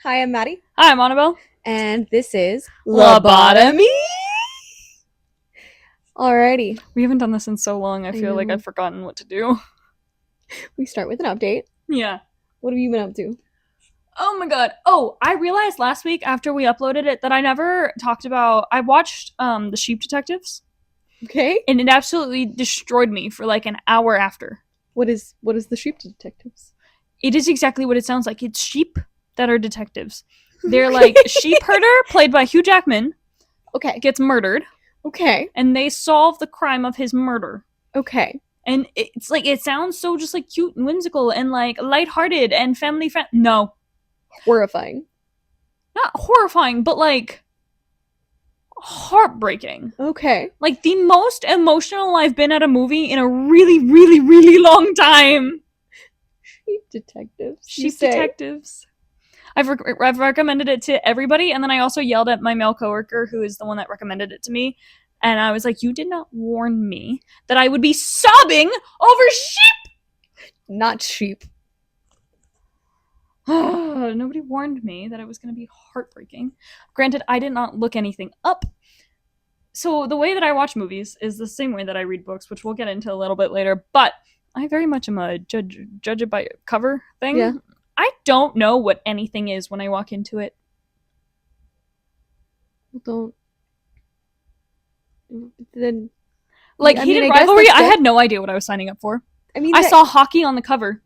Hi, I'm Maddie, Hi, I'm Annabelle. and this is Lobotomy. Alrighty, We haven't done this in so long. I I feel like know. I've forgotten what to do. We start with an update. Yeah. What have you been up to? Oh my god. Oh, I realized last week after we uploaded it that I never talked about. I watched The Sheep Detectives, Okay. and it absolutely destroyed me for like an hour after. What is the Sheep Detectives? It is exactly what it sounds like. It's sheep that are detectives. They're like sheep herder, played by Hugh Jackman, Okay. gets murdered, Okay. and they solve the crime of his murder. Okay. And it's like it sounds so just like cute and whimsical and like lighthearted and family friendly. No, Horrifying. not horrifying, but like heartbreaking. Okay. Like the most emotional I've been at a movie in a really, really, really long time. Sheep Detectives. Sheep Detectives. I've recommended it to everybody, and then I also yelled at my male coworker, who is the one that recommended it to me, and I was like, "You did not warn me that I would be sobbing over sheep." Not sheep. Nobody warned me that it was going to be heartbreaking. Granted, I did not look anything up. So the way that I watch movies is the same way that I read books, which we'll get into a little bit later. But I very much am a judge it by cover thing. Yeah. I don't know what anything is when I walk into it. Don't. Then. Like I Heated mean, I guess Rivalry, that's I good. had no idea what I was signing up for. I mean, I saw hockey on the cover,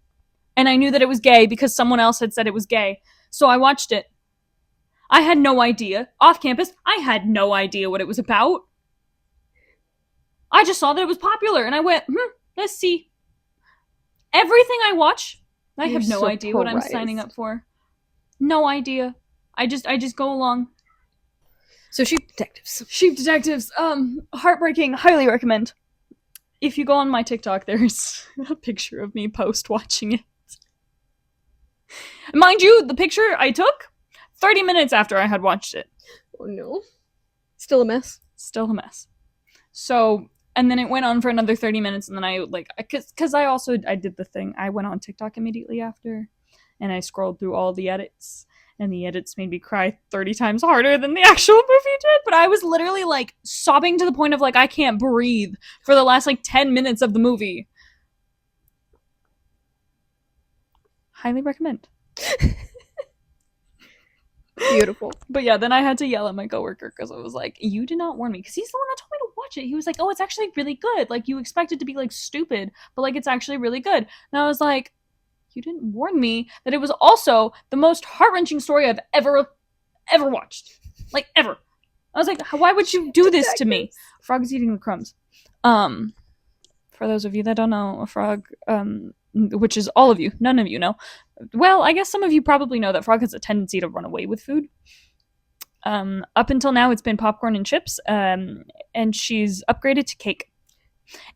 and I knew that it was gay because someone else had said it was gay. So I watched it. I had no idea. Off campus, I had no idea what it was about. I just saw that it was popular, and I went, let's see. Everything I watch, I You're have no idea what I'm surprised. signing up for. No idea. I just go along. So Sheep Detectives. Sheep Detectives, heartbreaking, highly recommend. If you go on my TikTok, there's a picture of me post watching it. Mind you, the picture I took 30 minutes after I had watched it. Oh no. Still a mess. Still a mess. So, and then it went on for another 30 minutes, and then I like, because I did the thing. I went on TikTok immediately after, and I scrolled through all the edits, and the edits made me cry 30 times harder than the actual movie did. But I was literally like sobbing to the point of like I can't breathe for the last like 10 minutes of the movie. Highly recommend. Beautiful. But yeah, then I had to yell at my coworker because I was like, "You did not warn me." Because he's the one that told me to watch it. He was like, "Oh, it's actually really good. Like you expect it to be like stupid, but like it's actually really good." And I was like, "You didn't warn me that it was also the most heart wrenching story I've ever watched, like ever." I was like, "Why would you do this to me?" Frog's eating the crumbs. For those of you that don't know, a frog, which is all of you, none of you know. Well, I guess some of you probably know that frog has a tendency to run away with food. Up until now, it's been popcorn and chips, and she's upgraded to cake.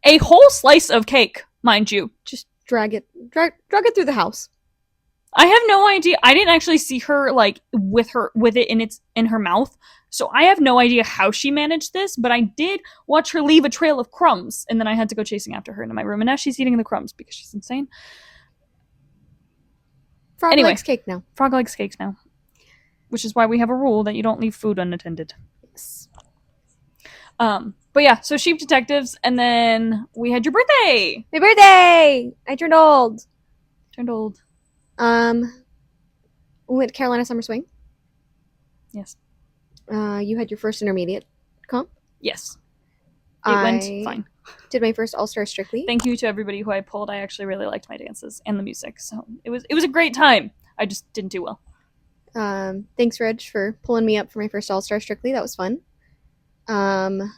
A whole slice of cake, mind you. Just drag it through the house. I have no idea. I didn't actually see her like with it in her mouth, so I have no idea how she managed this. But I did watch her leave a trail of crumbs, and then I had to go chasing after her into my room, and now she's eating the crumbs because she's insane. Frog Anyway. likes cake now. Frog likes cakes now, which is why we have a rule that you don't leave food unattended. Yes. But yeah, so Sheep Detectives, and then we had your birthday. My birthday! I turned old. We went to Carolina Summer Swing. Yes. You had your first intermediate comp. Yes. It went fine. Did my first All-Star Strictly. Thank you to everybody who I pulled. I actually really liked my dances and the music, so it was a great time. I just didn't do well. Thanks, Reg, for pulling me up for my first All-Star Strictly. That was fun. Let's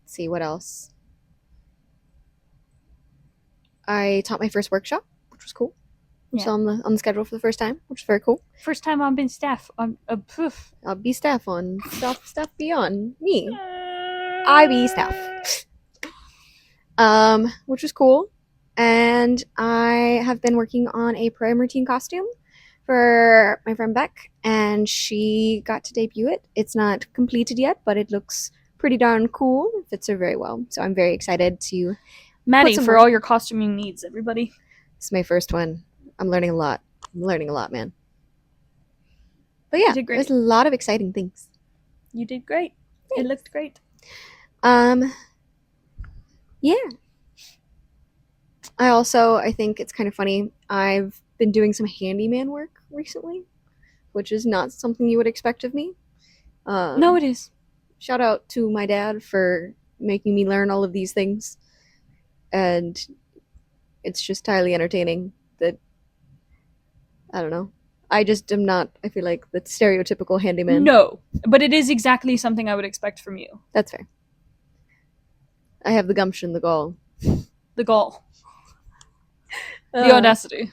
see, what else? I taught my first workshop, which was cool. I'm still on the schedule for the first time, which is very cool. First time I've been staff. I'll be staff on stuff beyond me. I be staff. Which was cool. And I have been working on a prom routine costume for my friend Beck, and she got to debut it. It's not completed yet, but it looks pretty darn cool. It fits her very well. So I'm very excited to Maddie, for all your costuming needs, everybody. This is my first one. I'm learning a lot, man. But yeah, You did great. there's a lot of exciting things. You did great. It looked great. Yeah. I think it's kind of funny. I've been doing some handyman work recently, which is not something you would expect of me. No, it is. Shout out to my dad for making me learn all of these things. And it's just highly entertaining that, I don't know. I just am not, I feel like, the stereotypical handyman. No, but it is exactly something I would expect from you. That's fair. I have the gumption, the gall. The gall. The audacity,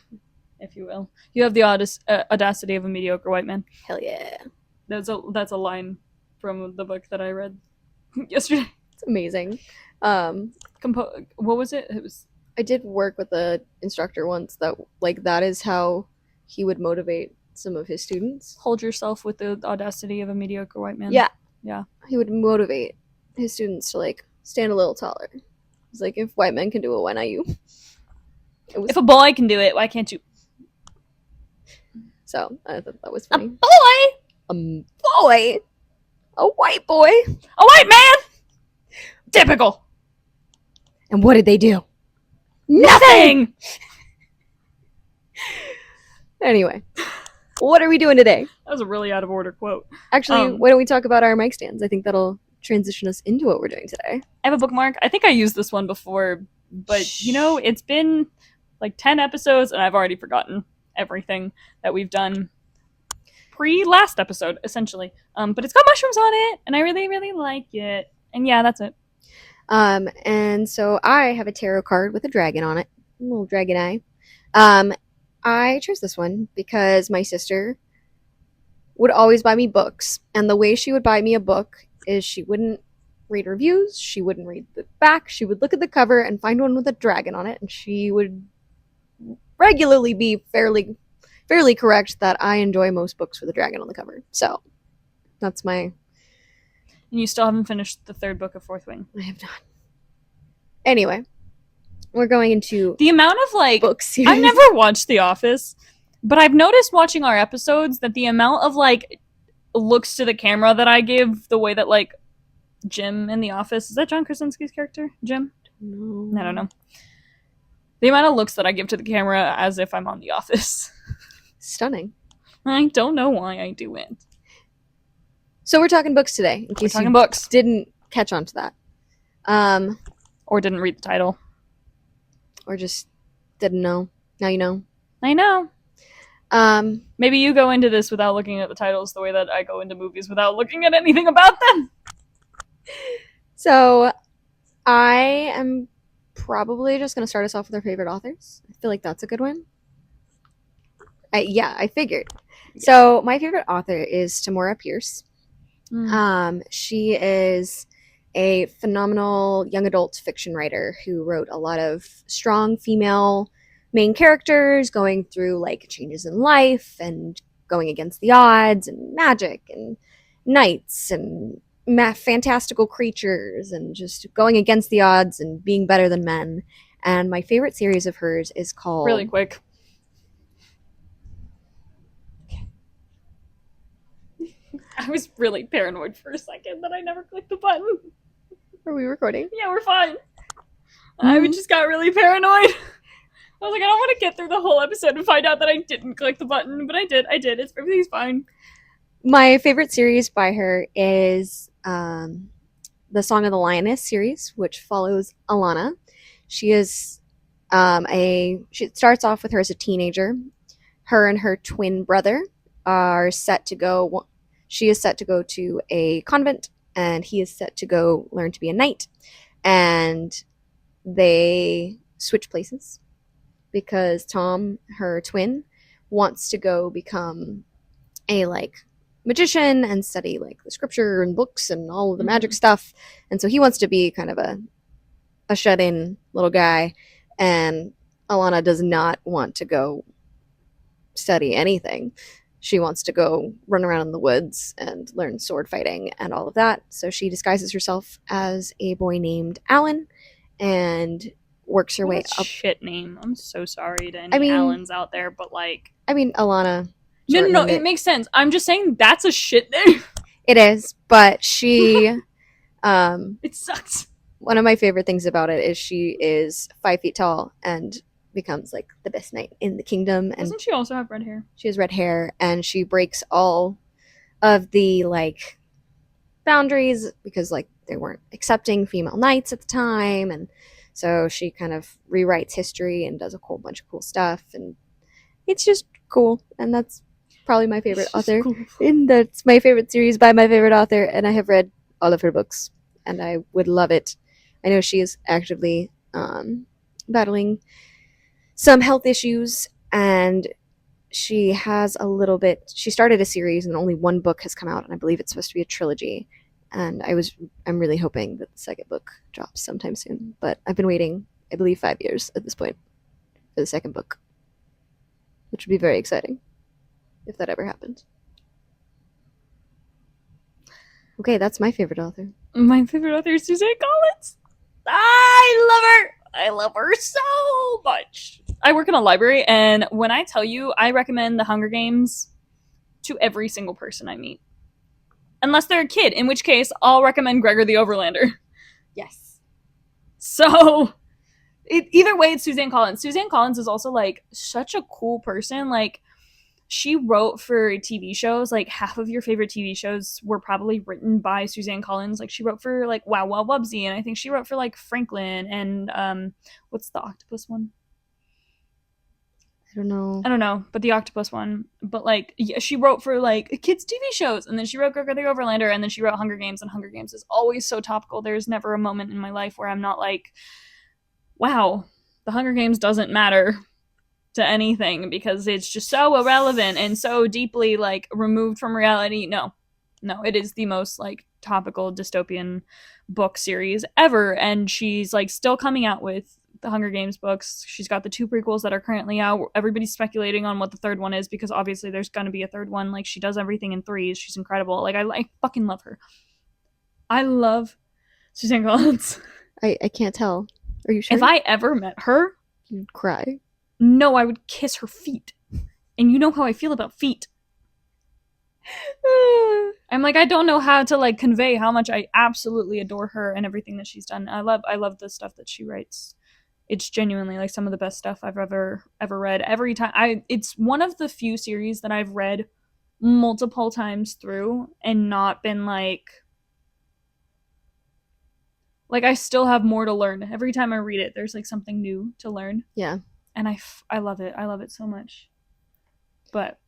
if you will. You have the audacity of a mediocre white man. Hell yeah. That's a line from the book that I read yesterday. It's amazing. What was it? It was. I did work with an instructor once that is how he would motivate some of his students. Hold yourself with the audacity of a mediocre white man. Yeah. Yeah. He would motivate his students to stand a little taller. It's like, if white men can do it, why not you? If a boy can do it, why can't you? So I thought that was funny. A boy! A boy! A white boy! A white man! Typical! And what did they do? Nothing! Anyway, what are we doing today? That was a really out of order quote. Actually, why don't we talk about our mic stands? I think that'll transition us into what we're doing today. I have a bookmark. I think I used this one before, but it's been like 10 episodes and I've already forgotten everything that we've done pre-last episode, essentially. But it's got mushrooms on it and I really, really like it. And yeah, that's it. And so I have a tarot card with a dragon on it. A little dragon eye. I chose this one because my sister would always buy me books. And the way she would buy me a book is she wouldn't read reviews. She wouldn't read the back. She would look at the cover and find one with a dragon on it. And she would regularly be fairly correct that I enjoy most books with a dragon on the cover. So that's my... And you still haven't finished the third book of Fourth Wing. I have not. Anyway, we're going into the amount of book series. I've never watched The Office, but I've noticed watching our episodes that the amount of looks to the camera that I give, the way that Jim in The Office, is that John Krasinski's character? Jim? No. I don't know. The amount of looks that I give to the camera as if I'm on The Office. Stunning. I don't know why I do it. So we're talking books today. In case we're talking you books. Didn't catch on to that. Or didn't read the title. Or just didn't know. Now you know. I know. Maybe you go into this without looking at the titles the way that I go into movies without looking at anything about them. So I am probably just going to start us off with our favorite authors. I feel like that's a good one. I figured. Yeah. So my favorite author is Tamora Pierce. She is a phenomenal young adult fiction writer who wrote a lot of strong female main characters going through changes in life and going against the odds and magic and knights and fantastical creatures and just going against the odds and being better than men. And my favorite series of hers is called... Really quick. I was really paranoid for a second that I never clicked the button. Are we recording? Yeah, we're fine. I just got really paranoid. I was like, I don't want to get through the whole episode and find out that I didn't click the button, but I did. Everything's fine. My favorite series by her is the Song of the Lioness series, which follows Alana. She is she starts off with her as a teenager. Her and her twin brother are set to go... She is set to go to a convent, and he is set to go learn to be a knight. And they switch places because Tom, her twin, wants to go become a magician and study the scripture and books and all of the magic stuff. And so he wants to be kind of a shut-in little guy, and Alana does not want to go study anything. She wants to go run around in the woods and learn sword fighting and all of that. So she disguises herself as a boy named Alan and works her way up. Shit name. I'm so sorry to any Allens out there, but Alana. No, no, no. shortened It it. makes sense. I'm just saying that's a shit name. It is, but she, um, It sucks. one of my favorite things about it is she is 5 feet tall and becomes like the best knight in the kingdom, and Doesn't she also have red hair? she has red hair, and she breaks all of the like boundaries because like they weren't accepting female knights at the time, and so she kind of rewrites history and does a whole bunch of cool stuff, and it's just cool, and that's probably my favorite author. Cool. And that's my favorite series by my favorite author, and I have read all of her books, and I would love it. I know she is actively battling some health issues, and she has a little bit. She started a series, and only one book has come out, and I believe it's supposed to be a trilogy. And I'm really hoping that the second book drops sometime soon. But I've been waiting, I believe, 5 years at this point for the second book, which would be very exciting if that ever happened. Okay, that's my favorite author. My favorite author is Suzanne Collins. I love her. I love her so much. I work in a library, and when I tell you, I recommend The Hunger Games to every single person I meet. Unless they're a kid, in which case I'll recommend Gregor the Overlander. Yes. So, either way, it's Suzanne Collins. Suzanne Collins is also like such a cool person. Like, she wrote for TV shows. Like, half of your favorite TV shows were probably written by Suzanne Collins. Like, she wrote for like Wow Wow Wubsy, and I think she wrote for like Franklin and what's the octopus one? I don't know. I don't know, but the octopus one. But like, yeah, she wrote for like kids' TV shows, and then she wrote Gregor the Overlander, and then she wrote Hunger Games. And Hunger Games is always so topical. There's never a moment in my life where I'm not like, wow, the Hunger Games doesn't matter to anything because it's just so irrelevant and so deeply like removed from reality. No, it is the most like topical dystopian book series ever, and she's like still coming out with the Hunger Games books. She's got the 2 prequels that are currently out. Everybody's speculating on what the third one is because obviously there's going to be a third one. Like, she does everything in threes. She's incredible. Like, I fucking love her. I love Suzanne Collins. I can't tell. Are you sure? If I ever met her, you'd cry. No, I would kiss her feet. And you know how I feel about feet. I'm like, I don't know how to like convey how much I absolutely adore her and everything that she's done. I love the stuff that she writes. It's genuinely like some of the best stuff I've ever read. Every time it's one of the few series that I've read multiple times through and not been like I still have more to learn. Every time I read it, there's like something new to learn. Yeah. And I love it. I love it so much. But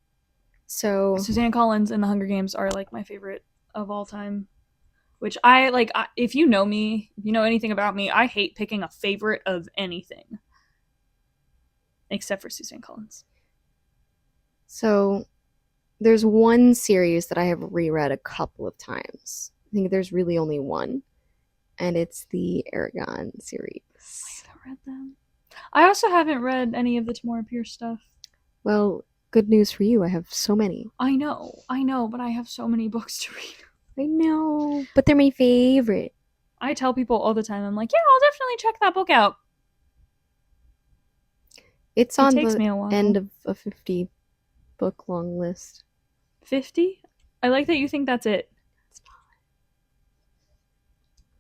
so Suzanne Collins and The Hunger Games are like my favorite of all time. Which I like. If you know me, if you know anything about me, I hate picking a favorite of anything, except for Suzanne Collins. So there's one series that I have reread a couple of times. I think there's really only one, and it's the Eragon series. I haven't read them. I also haven't read any of the Tamora Pierce stuff. Well, good news for you. I have so many. I know, but I have so many books to read. I know, but they're my favorite. I tell people all the time, I'm like, yeah, I'll definitely check that book out. It's on the end of a 50 book long list. 50? I like that you think that's it. It's not.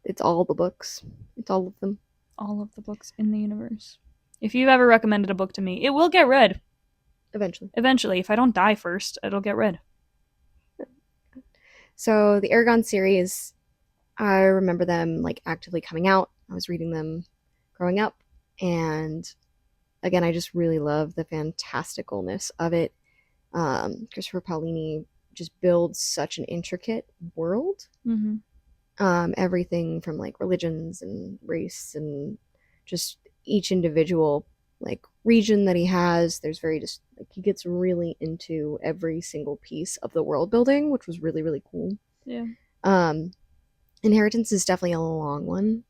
It's all the books. It's all of them. All of the books in the universe. If you've ever recommended a book to me, it will get read. Eventually. If I don't die first, it'll get read. So the Eragon series, I remember them like actively coming out. I was reading them growing up, and again, I just really love the fantasticalness of it. Christopher Paolini just builds such an intricate world. Mm-hmm. Everything from like religions and race and just each individual like region that he has. There's very just like he gets really into every single piece of the world building, which was really, really cool. Yeah. Inheritance is definitely a long one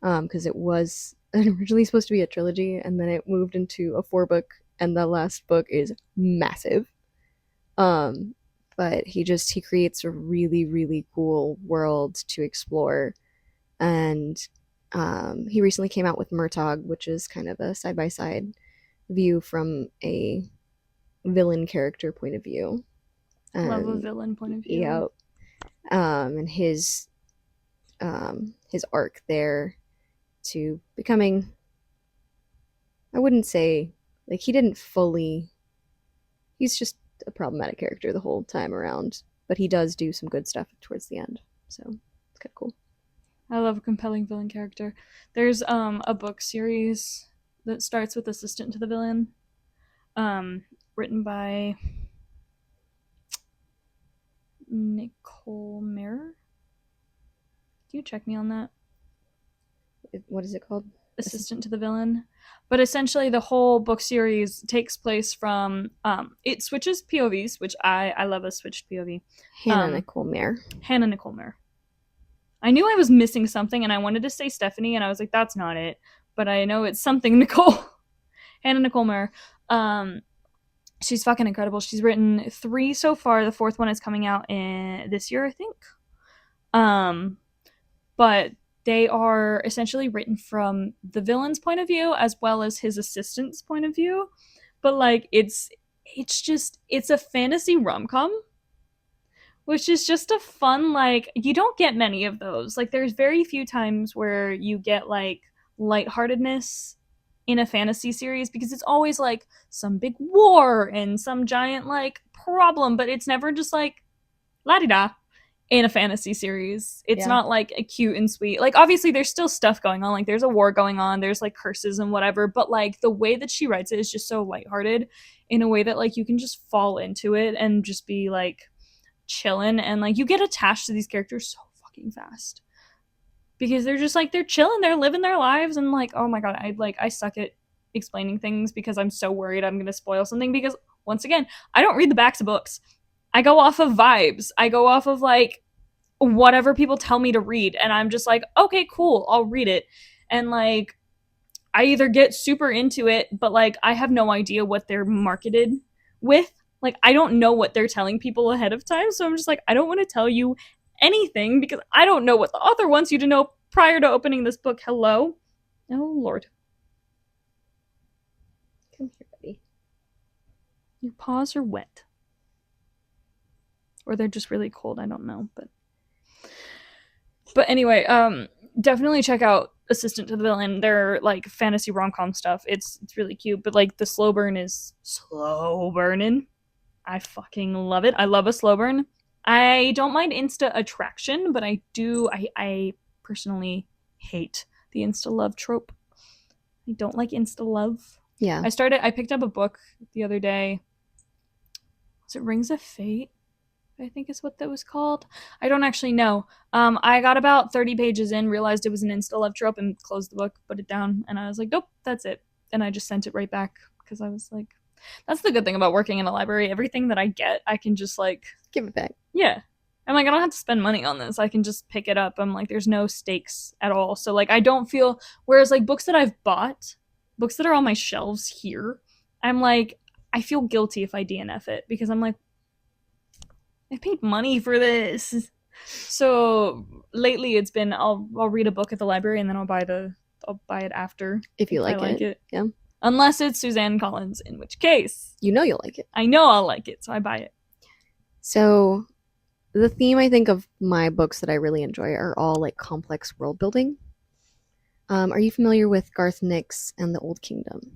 because it was originally supposed to be a trilogy, and then it moved into a 4-book, and the last book is massive. But he creates a really, really cool world to explore, and he recently came out with Murtagh, which is kind of a side-by-side view from a villain character point of view. Love a And villain point of view. yeah, and his arc there to becoming, I wouldn't say like he didn't fully, he's just a problematic character the whole time around, but he does do some good stuff towards the end. So it's kind of cool. I love a compelling villain character. There's a book series that starts with Assistant to the Villain, written by Nicole Mayer. Do you check me on that? What is it called? Assistant to the Villain. But essentially, the whole book series takes place from it switches POVs, which I love a switched POV. Hannah Nicole Mayer. Hannah Nicole Mayer. I knew I was missing something, and I wanted to say Stephanie, and I was like, that's not it. But I know it's something Nicole. Hannah Nicole Mayer. She's fucking incredible. She's written 3 so far. The 4th one is coming out in this year, I think. But they are essentially written from the villain's point of view as well as his assistant's point of view. But like it's a fantasy rom-com, which is just a fun, like, you don't get many of those. Like there's very few times where you get like lightheartedness in a fantasy series, because it's always like some big war and some giant like problem, but it's never just like la di da in a fantasy series. It's not like a cute and sweet. Like obviously there's still stuff going on, like there's a war going on, there's like curses and whatever, but like the way that she writes it is just so lighthearted in a way that like you can just fall into it and just be like chilling, and like you get attached to these characters so fucking fast because they're just like they're chilling, they're living their lives, and like oh my god, I suck at explaining things because I'm so worried I'm gonna spoil something, because once again I don't read the backs of books. I go off of vibes. I go off of like whatever people tell me to read, and I'm just like, okay, cool, I'll read it. And like I either get super into it, but like I have no idea what they're marketed with. Like I don't know what they're telling people ahead of time, so I'm just like I don't want to tell you anything because I don't know what the author wants you to know prior to opening this book. Hello? Oh lord. Come here, buddy. Your paws are wet. Or they're just really cold, I don't know, but anyway, definitely check out Assistant to the Villain. They're like fantasy rom-com stuff. It's really cute, but like the slow burn is slow burning. I fucking love it. I love a slow burn. I don't mind insta attraction, but I personally hate the insta love trope. I don't like insta love. Yeah. I picked up a book the other day. Was it Rings of Fate? I think is what that was called. I don't actually know. I got about 30 pages in, realized it was an insta love trope, and closed the book, put it down, and I was like, nope, that's it. And I just sent it right back because I was like, that's the good thing about working in a library. Everything that I get, I can just like give it back. Yeah. I'm like, I don't have to spend money on this. I can just pick it up. I'm like, there's no stakes at all. So like I don't feel, whereas like books that I've bought, books that are on my shelves here, I'm like, I feel guilty if I DNF it because I'm like, I paid money for this. So lately it's been I'll read a book at the library and then I'll buy it after if you like, I like it. Yeah. Unless it's Suzanne Collins, in which case you know you'll like it. I know I'll like it, so I buy it. So the theme I think of my books that I really enjoy are all like complex world building. Are you familiar with Garth Nix and the Old Kingdom?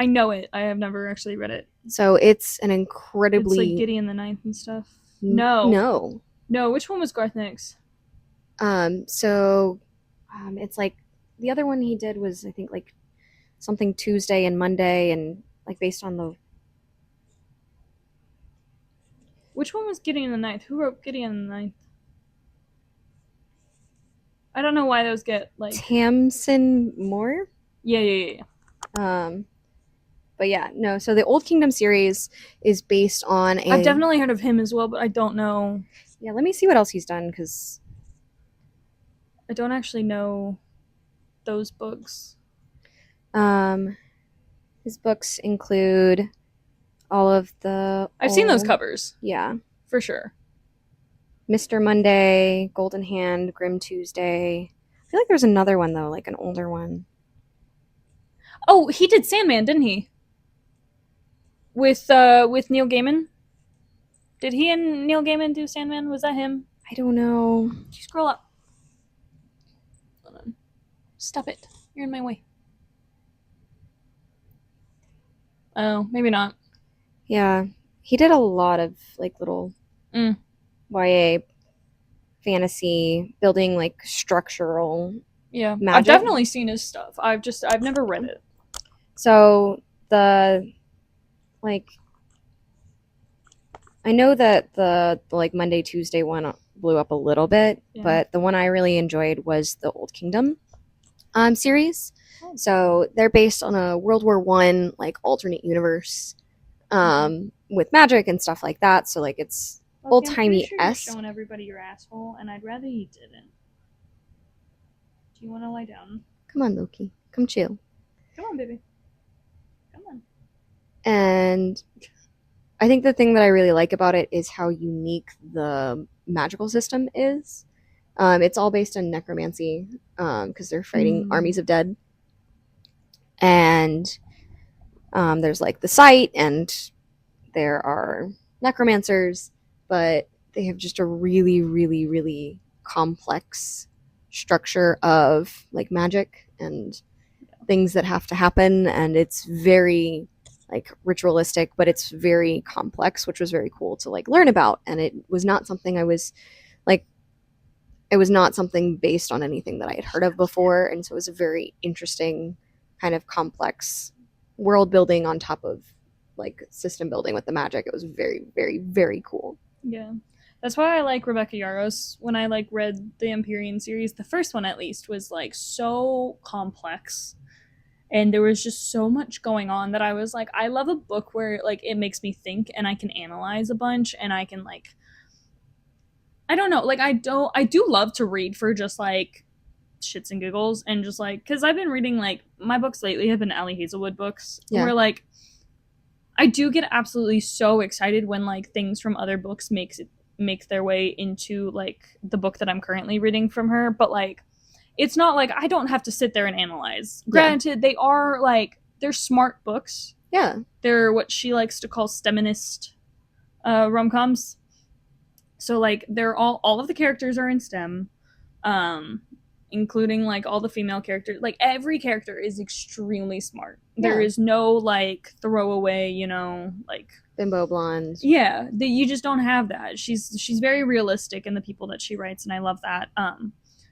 I know it. I have never actually read it. So it's an incredibly... It's like Gideon the Ninth and stuff. No. Which one was Garth Nix? It's like the other one he did was I think like something Tuesday and Monday, and like based on the... Which one was Gideon the Ninth? Who wrote Gideon the Ninth? I don't know why those get like... Tamsin Moore? Yeah. But yeah, no, so the Old Kingdom series is based on I've definitely heard of him as well, but I don't know. Yeah, let me see what else he's done, because I don't actually know those books. His books include all of the... I've seen those covers. Yeah. For sure. Mr. Monday, Golden Hand, Grim Tuesday. I feel like there's another one, though, like an older one. Oh, he did Sandman, didn't he? with Neil Gaiman. Did he and Neil Gaiman do Sandman? Was that him? I don't know. Did you scroll up? Hold on. Stop it. You're in my way. Oh, maybe not. Yeah, he did a lot of like little Mm. YA fantasy building, like structural Yeah, I've magic. definitely seen his stuff. I've never read it. So the like I know that the like Monday Tuesday one blew up a little bit, Yeah. but the one I really enjoyed was the Old Kingdom series. Oh. So they're based on a World War I like alternate universe with magic and stuff like that. So like it's old timey You're esque. showing everybody your asshole, and I'd rather you didn't. Do you want to lie down? Come on, Loki, come chill. Come on, baby. Come on. And I think the thing that I really like about it is how unique the magical system is. It's all based on necromancy because they're fighting armies of dead. And there's like the site, and there are necromancers, but they have just a really, really, really complex structure of like magic and things that have to happen. And it's very like ritualistic, but it's very complex, which was very cool to like learn about. And it was not something I was like, it was not something based on anything that I had heard of before. And so it was a very interesting kind of complex world building on top of like system building with the magic. It was very, very, very cool. Yeah. That's why I like Rebecca Yarros. When I like read the Empyrean series, the first one at least was like so complex. And there was just so much going on that I was like, I love a book where like it makes me think and I can analyze a bunch and I can like I don't know, like I do love to read for just like shits and giggles and just like because I've been reading like my books lately have been Ali Hazelwood books where like I do get absolutely so excited when like things from other books make their way into like the book that I'm currently reading from her, but like it's not like I don't have to sit there and analyze. Granted, they are like they're smart books. Yeah. They're what she likes to call STEMinist rom-coms. So like they're all of the characters are in STEM. Including like all the female characters. Like every character is extremely smart. Yeah. There is no like throwaway, you know, like bimbo blonde. Yeah, you just don't have that. She's very realistic in the people that she writes, and I love that.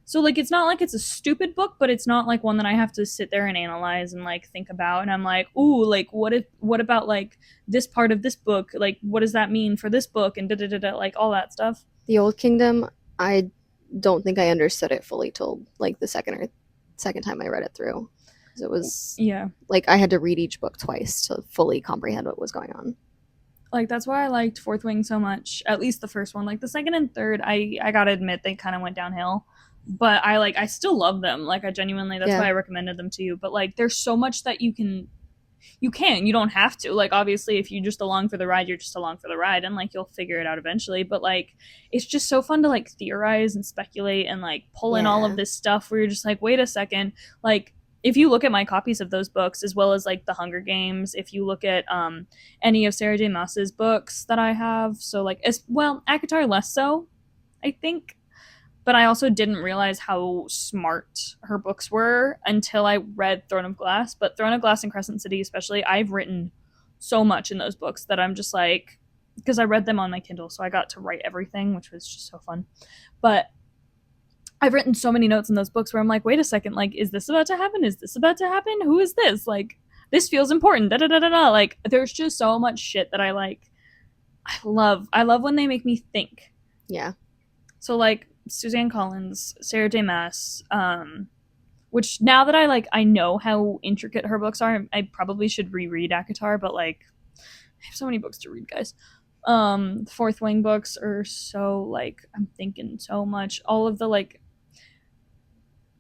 So like it's not like it's a stupid book, but it's not like one that I have to sit there and analyze and like think about. And I'm like, ooh, like what about like this part of this book? Like what does that mean for this book? And like all that stuff. The Old Kingdom, I don't think I understood it fully till like the second time I read it through. It was like I had to read each book twice to fully comprehend what was going on. Like that's why I liked Fourth Wing so much. At least the first one. Like the second and third, I gotta admit they kind of went downhill. But I still love them. Like I genuinely, that's why I recommended them to you. But like there's so much that you don't have to. Like obviously if you're just along for the ride, you're just along for the ride, and like you'll figure it out eventually. But like it's just so fun to like theorize and speculate and like pull in all of this stuff where you're just like, wait a second, like if you look at my copies of those books as well as like the Hunger Games, if you look at any of Sarah J Maas's books that I have, so like as well ACOTAR less so, I think. But I also didn't realize how smart her books were until I read Throne of Glass. But Throne of Glass and Crescent City especially, I've written so much in those books that I'm just like, because I read them on my Kindle, so I got to write everything, which was just so fun. But I've written so many notes in those books where I'm like, wait a second, like, is this about to happen? Is this about to happen? Who is this? Like, this feels important. Da da da da da. Like, there's just so much shit that I like. I love when they make me think. Yeah. So like Suzanne Collins, Sarah J Maas, which now that I know how intricate her books are, I probably should reread ACOTAR, but like I have so many books to read, guys. Fourth Wing books are so like I'm thinking so much. All of the like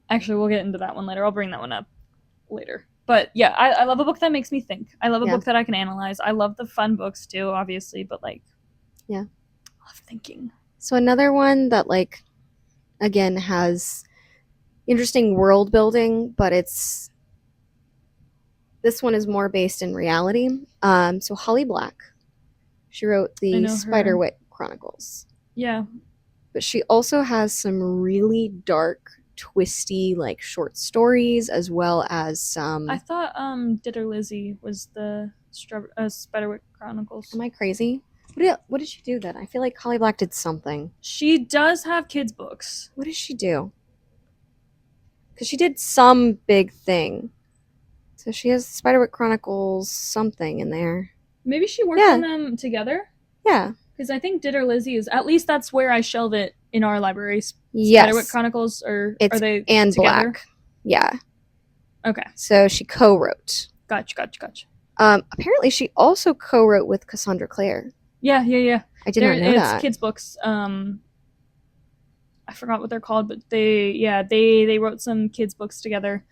actually we'll get into that one later. I'll bring that one up later. But yeah, I love a book that makes me think. I love a book that I can analyze. I love the fun books too, obviously, but like I love thinking. So another one that like again has interesting world building, but it's this one is more based in reality. So Holly Black, she wrote I the know her. Spiderwick Chronicles, Yeah. but she also has some really dark, twisty, like short stories, as well as I some. thought Ditter Lizzie was the Spiderwick Chronicles. Am I crazy? What did she do then? I feel like Holly Black did something. She does have kids books. What did she do? Because she did some big thing. So she has Spiderwick Chronicles something in there. Maybe she worked Yeah. on them together. Yeah. Because I think Ditter Lizzie is, at least that's where I shelve it in our libraries. Yes. Spiderwick Chronicles, or It's are they Anne together? Black. Yeah. Okay. So she co-wrote. Gotcha. Apparently she also co-wrote with Cassandra Clare. Yeah. I did not know it's that. kids books. I forgot what they're called, but they wrote some kids books together.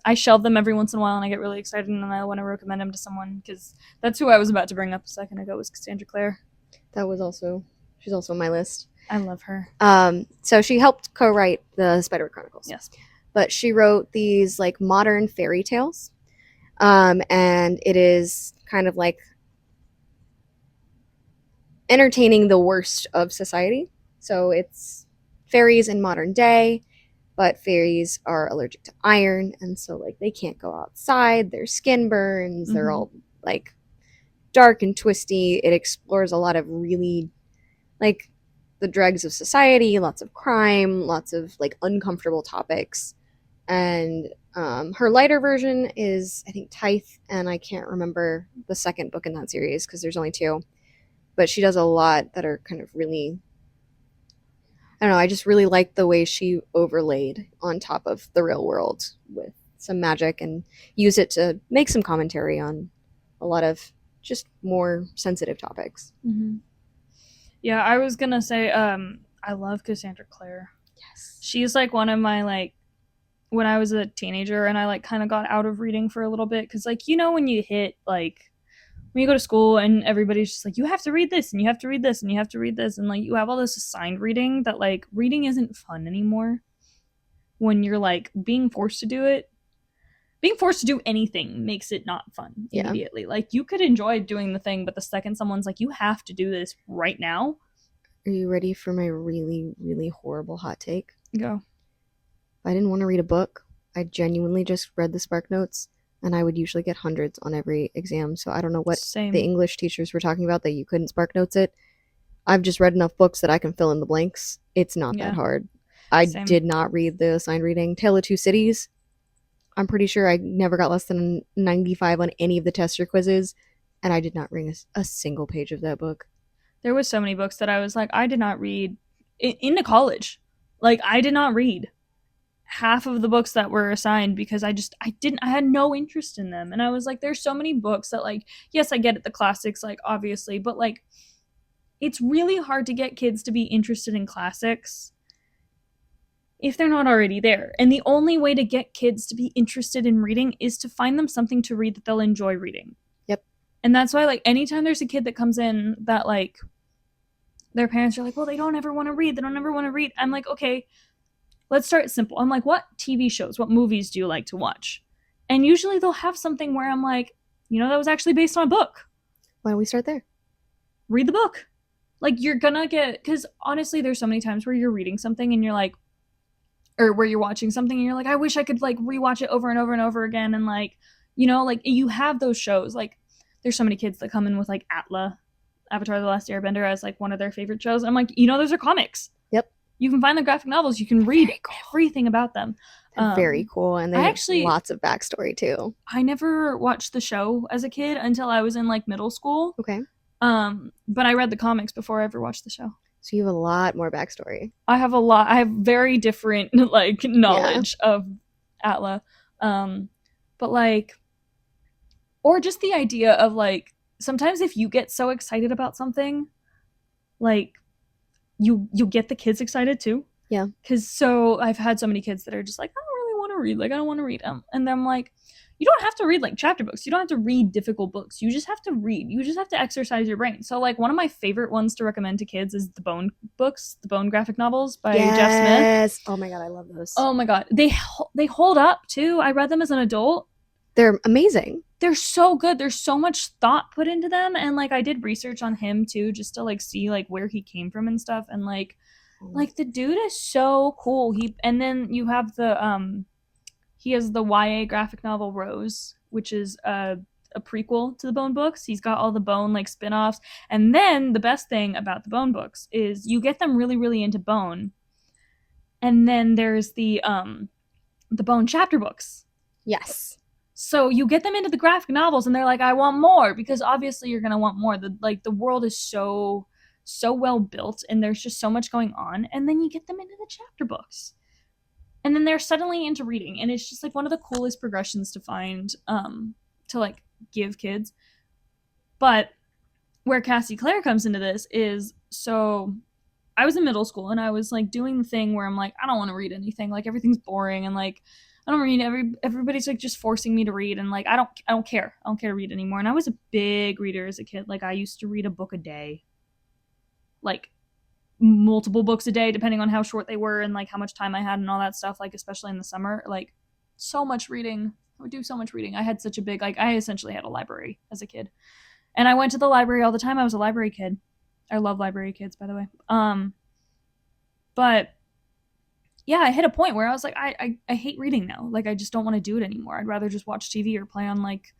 I shelve them every once in a while, and I get really excited, and I want to recommend them to someone, because that's who I was about to bring up a second ago, was Cassandra Clare. She's also on my list. I love her. So she helped co-write the Spiderwick Chronicles. Yes. But she wrote these like modern fairy tales. And it is kind of like entertaining the worst of society. So it's fairies in modern day, but fairies are allergic to iron, and so like they can't go outside, their skin burns, they're all like dark and twisty. It explores a lot of really like the dregs of society, lots of crime, lots of like uncomfortable topics. And her lighter version is, I think, Tithe, and I can't remember the second book in that series because there's only two. But she does a lot that are kind of really, I don't know, I just really like the way she overlaid on top of the real world with some magic and use it to make some commentary on a lot of just more sensitive topics. Mm-hmm. Yeah, I was gonna say, I love Cassandra Clare. Yes. She's like one of my, like, when I was a teenager and I like kind of got out of reading for a little bit, because like, you know, when you hit like, when you go to school and everybody's just like, you have to read this and you have to read this and you have to read this, and like you have all this assigned reading, that like reading isn't fun anymore when you're like being forced to do it. Being forced to do anything makes it not fun immediately. Like you could enjoy doing the thing, but the second someone's like, you have to do this right now. Are you ready for my really, really horrible hot take? Go. If I didn't want to read a book, I genuinely just read the Spark Notes, and I would usually get hundreds on every exam. So I don't know what Same. the English teachers were talking about that you couldn't Spark Notes it. I've just read enough books that I can fill in the blanks. It's not that hard. I did not read the assigned reading. Tale of Two Cities. I'm pretty sure I never got less than 95 on any of the test or quizzes, and I did not read a single page of that book. There was so many books that I was like, I did not read into college. Like, I did not read half of the books that were assigned because I had no interest in them. And I was like, there's so many books that, like, yes, I get it, the classics, like, obviously, but like, it's really hard to get kids to be interested in classics if they're not already there. And the only way to get kids to be interested in reading is to find them something to read that they'll enjoy reading. Yep. And that's why, like, anytime there's a kid that comes in that, like, their parents are like, well, they don't ever want to read. I'm like, okay, let's start simple. I'm like, what TV shows, what movies do you like to watch? And usually they'll have something where I'm like, you know, that was actually based on a book. Why don't we start there? Read the book. Like, you're gonna get, because honestly, there's so many times where you're reading something and you're like, or where you're watching something and you're like, I wish I could like rewatch it over and over and over again. And like, you know, like you have those shows. Like, there's so many kids that come in with like Avatar: The Last Airbender, as like one of their favorite shows. I'm like, you know, those are comics. Yep. You can find the graphic novels. You can read everything about them. Very cool. And they actually lots of backstory too. I never watched the show as a kid until I was in like middle school. Okay. But I read the comics before I ever watched the show. So you have a lot more backstory. I have very different like knowledge of Atla. But like, or just the idea of like, sometimes if you get so excited about something, like you get the kids excited too. Yeah. Because so I've had so many kids that are just like, I don't really want to read. Like, I don't want to read them. And then I'm like, you don't have to read like chapter books. You don't have to read difficult books. You just have to read. You just have to exercise your brain. So like one of my favorite ones to recommend to kids is the Bone books, the Bone graphic novels by Jeff Smith. Yes. Oh my God, I love those. Oh my God. They hold up too. I read them as an adult. They're amazing. They're so good. There's so much thought put into them, and like I did research on him too, just to like see like where he came from and stuff, and like the dude is so cool. And then you have he has the YA graphic novel Rose, which is a prequel to the Bone books. He's got all the Bone like spin-offs. And then the best thing about the Bone books is you get them really, really into Bone. And then there's the Bone chapter books. Yes. So you get them into the graphic novels and they're like, I want more, because obviously you're gonna want more. The world is so well built and there's just so much going on. And then you get them into the chapter books. And then they're suddenly into reading. And it's just like one of the coolest progressions to find to like give kids. But where Cassie Clare comes into this is, so I was in middle school and I was like doing the thing where I'm like, I don't want to read anything, like everything's boring, and like I don't read, everybody's like just forcing me to read, and like I don't care to read anymore. And I was a big reader as a kid. Like I used to read a book a day, like multiple books a day depending on how short they were and like how much time I had and all that stuff, like especially in the summer. Like so much reading. I would do so much reading. I had such a big, like I essentially had a library as a kid. And I went to the library all the time. I was a library kid. I love library kids, by the way. But yeah, I hit a point where I was like, I hate reading now. Like I just don't want to do it anymore. I'd rather just watch TV or play on like,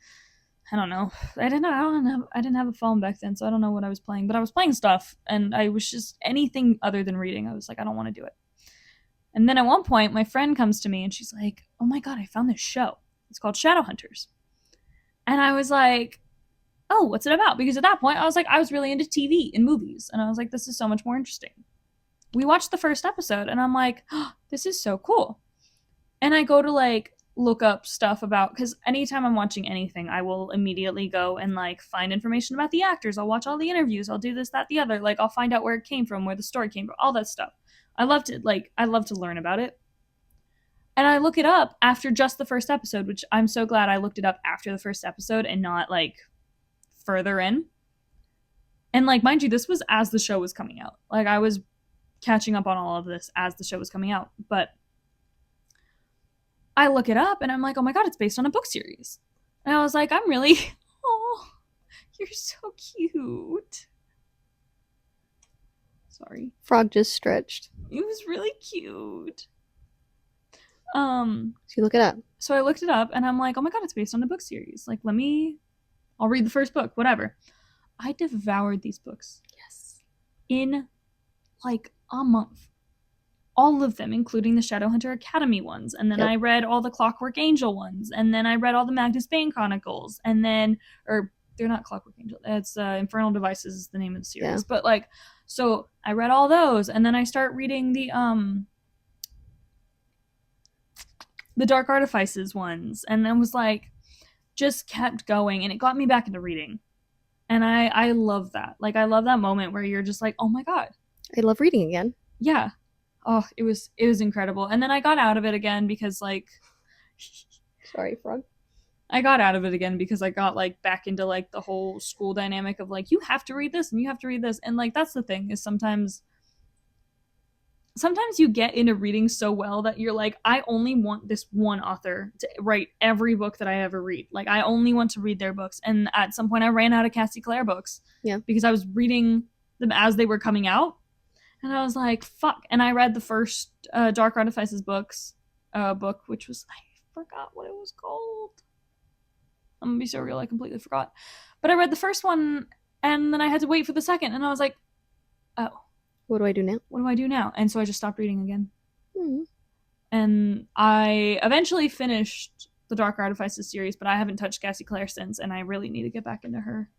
I don't know. I didn't have a phone back then, so I don't know what I was playing. But I was playing stuff, and I was just anything other than reading. I was like, I don't want to do it. And then at one point, my friend comes to me and she's like, "Oh my god, I found this show. It's called Shadowhunters." And I was like, "Oh, what's it about?" Because at that point, I was like, I was really into TV and movies, and I was like, this is so much more interesting. We watched the first episode, and I'm like, oh, this is so cool. And I go to like look up stuff about, because anytime I'm watching anything, I will immediately go and like find information about the actors. I'll watch all the interviews. I'll do this, that, the other. Like I'll find out where it came from, where the story came from, all that stuff. I love to learn about it. And I look it up after just the first episode, which I'm so glad I looked it up after the first episode and not like further in. And like, mind you, this was as the show was coming out. Like I was catching up on all of this as the show was coming out. But I look it up and I'm like, oh my god, it's based on a book series. And I was like, I'm really, oh, you're so cute. Sorry. Frog just stretched. It was really cute. So you look it up. So I looked it up and I'm like, oh my god, it's based on a book series. Like, I'll read the first book, whatever. I devoured these books. Yes. In like a month. All of them, including the Shadowhunter Academy ones. And then I read all the Clockwork Angel ones. And then I read all the Magnus Bane Chronicles. And then, or they're not Clockwork Angel. It's Infernal Devices is the name of the series. Yeah. But like, so I read all those. And then I start reading the Dark Artifices ones. And then was like, just kept going. And it got me back into reading. And I love that. Like, I love that moment where you're just like, oh my god. I love reading again. Yeah. Oh, it was incredible. And then I got out of it again because like sorry, Frog. I got out of it again because I got like back into like the whole school dynamic of like, you have to read this and you have to read this. And like that's the thing, is sometimes you get into reading so well that you're like, I only want this one author to write every book that I ever read. Like I only want to read their books. And at some point I ran out of Cassie Clare books. Yeah. Because I was reading them as they were coming out. And I was like, fuck. And I read the first Dark Artifices book, which was, I forgot what it was called. I'm gonna be so real, I completely forgot. But I read the first one, and then I had to wait for the second, and I was like, oh. What do I do now? What do I do now? And so I just stopped reading again. Mm-hmm. And I eventually finished the Dark Artifices series, but I haven't touched Cassie Clare since, and I really need to get back into her.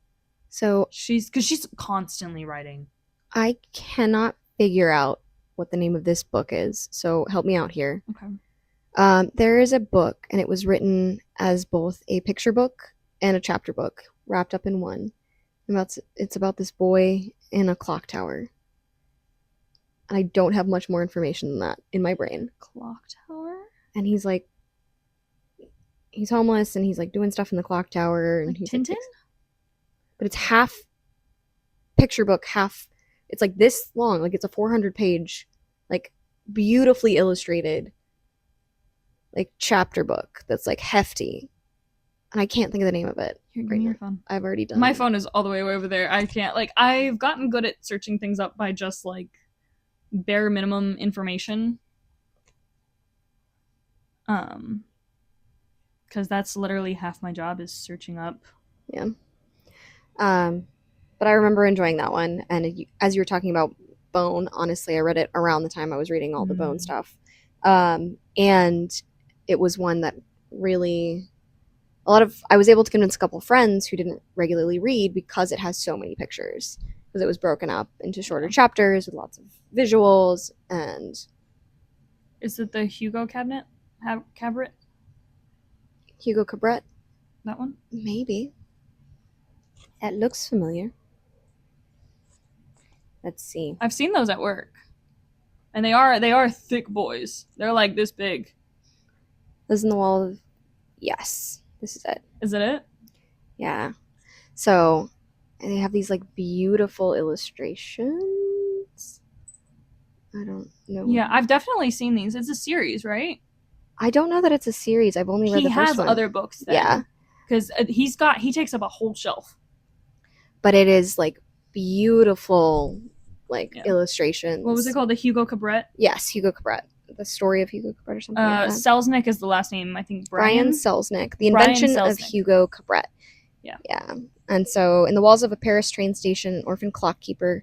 So she's constantly writing. I cannot figure out what the name of this book is, so help me out here. Okay. There is a book, and it was written as both a picture book and a chapter book wrapped up in one. It's about this boy in a clock tower. And I don't have much more information than that in my brain. Clock tower? And he's like, he's homeless, and he's like doing stuff in the clock tower. And like he's Tintin? Like, but it's half picture book, half. It's like this long, like it's a 400-page, like beautifully illustrated, like chapter book that's like hefty. and I can't think of the name of it Here, give right me now. your phone. I've already done My it. phone is all the way over there. I can't, like, I've gotten good at searching things up by just, like, bare minimum information. Because that's literally half my job is searching up. Yeah. But I remember enjoying that one. And as you were talking about Bone, honestly, I read it around the time I was reading all the Bone stuff. And it was one that really, I was able to convince a couple friends who didn't regularly read because it has so many pictures. Because it was broken up into shorter chapters with lots of visuals. And is it the Hugo Cabinet? Cabaret? Hugo Cabret? That one? Maybe. That looks familiar. Let's see. I've seen those at work. And they are thick boys. They're like this big. Lives in the Wall of... Yes. This is it. Is it it? Yeah. So they have these like beautiful illustrations. I don't know. Yeah, I've definitely seen these. It's a series, right? I don't know that it's a series. I've only read the first one. He has other books then. Yeah. Because he takes up a whole shelf. But it is like beautiful illustrations. What was it called? The Hugo Cabret? Yes, Hugo Cabret. The Story of Hugo Cabret or something like that. Selznick is the last name, I think. Brian Selznick. The Invention of Hugo Cabret. Yeah. Yeah. And so, in the walls of a Paris train station, an orphan clockkeeper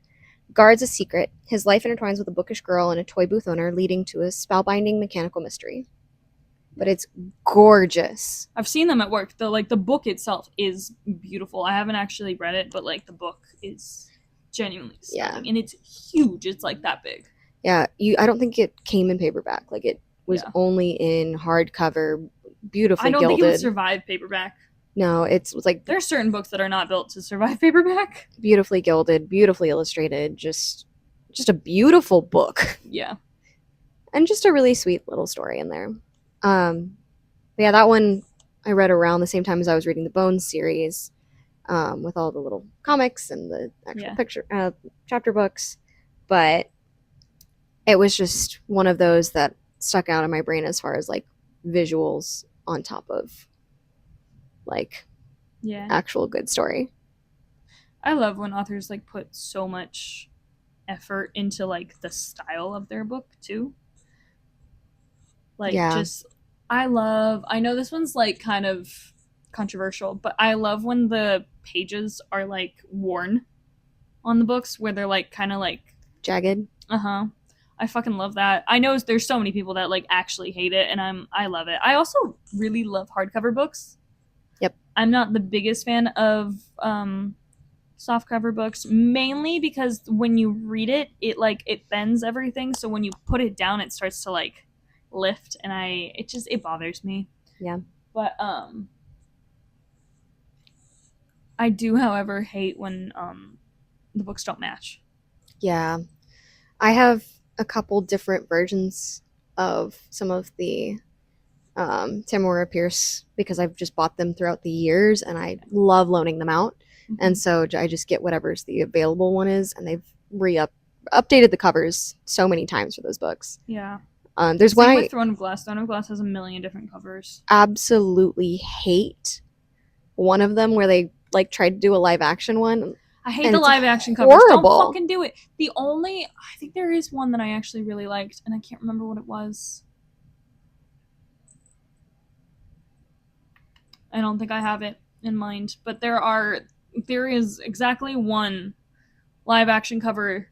guards a secret. His life intertwines with a bookish girl and a toy booth owner, leading to a spellbinding mechanical mystery. But it's gorgeous. I've seen them at work. The book itself is beautiful. I haven't actually read it, but like the book is genuinely stunning. Yeah. And it's huge. It's like that big. Yeah, I don't think it came in paperback. Like it was only in hardcover, beautifully gilded. I don't think it would survive paperback. No, it was like... There are certain books that are not built to survive paperback. Beautifully gilded, beautifully illustrated, just a beautiful book. Yeah. And just a really sweet little story in there. Yeah, that one I read around the same time as I was reading the Bones series, with all the little comics and the actual chapter books. But it was just one of those that stuck out in my brain as far as like visuals on top of like actual good story. I love when authors like put so much effort into like the style of their book too. Like I know this one's like kind of controversial, but I love when the pages are like worn on the books where they're like kind of like jagged. I fucking love that. I know there's so many people that like actually hate it, and I love it. I also really love hardcover books. Yep. I'm not the biggest fan of softcover books, mainly because when you read it, it bends everything. So when you put it down, it starts to like lift, and it bothers me. Yeah. But I do, however, hate when the books don't match. Yeah. I have a couple different versions of some of the Tamora Pierce because I've just bought them throughout the years and I love loaning them out. Mm-hmm. And so I just get whatever's the available one is, and they've updated the covers so many times for those books. Yeah. There's one with Throne of Glass. Throne of Glass has a million different covers. Absolutely hate one of them where they like tried to do a live action one. I hate the live action covers. Horrible. Don't fucking do it. I think there is one that I actually really liked, and I can't remember what it was. I don't think I have it in mind, but there is exactly one live action cover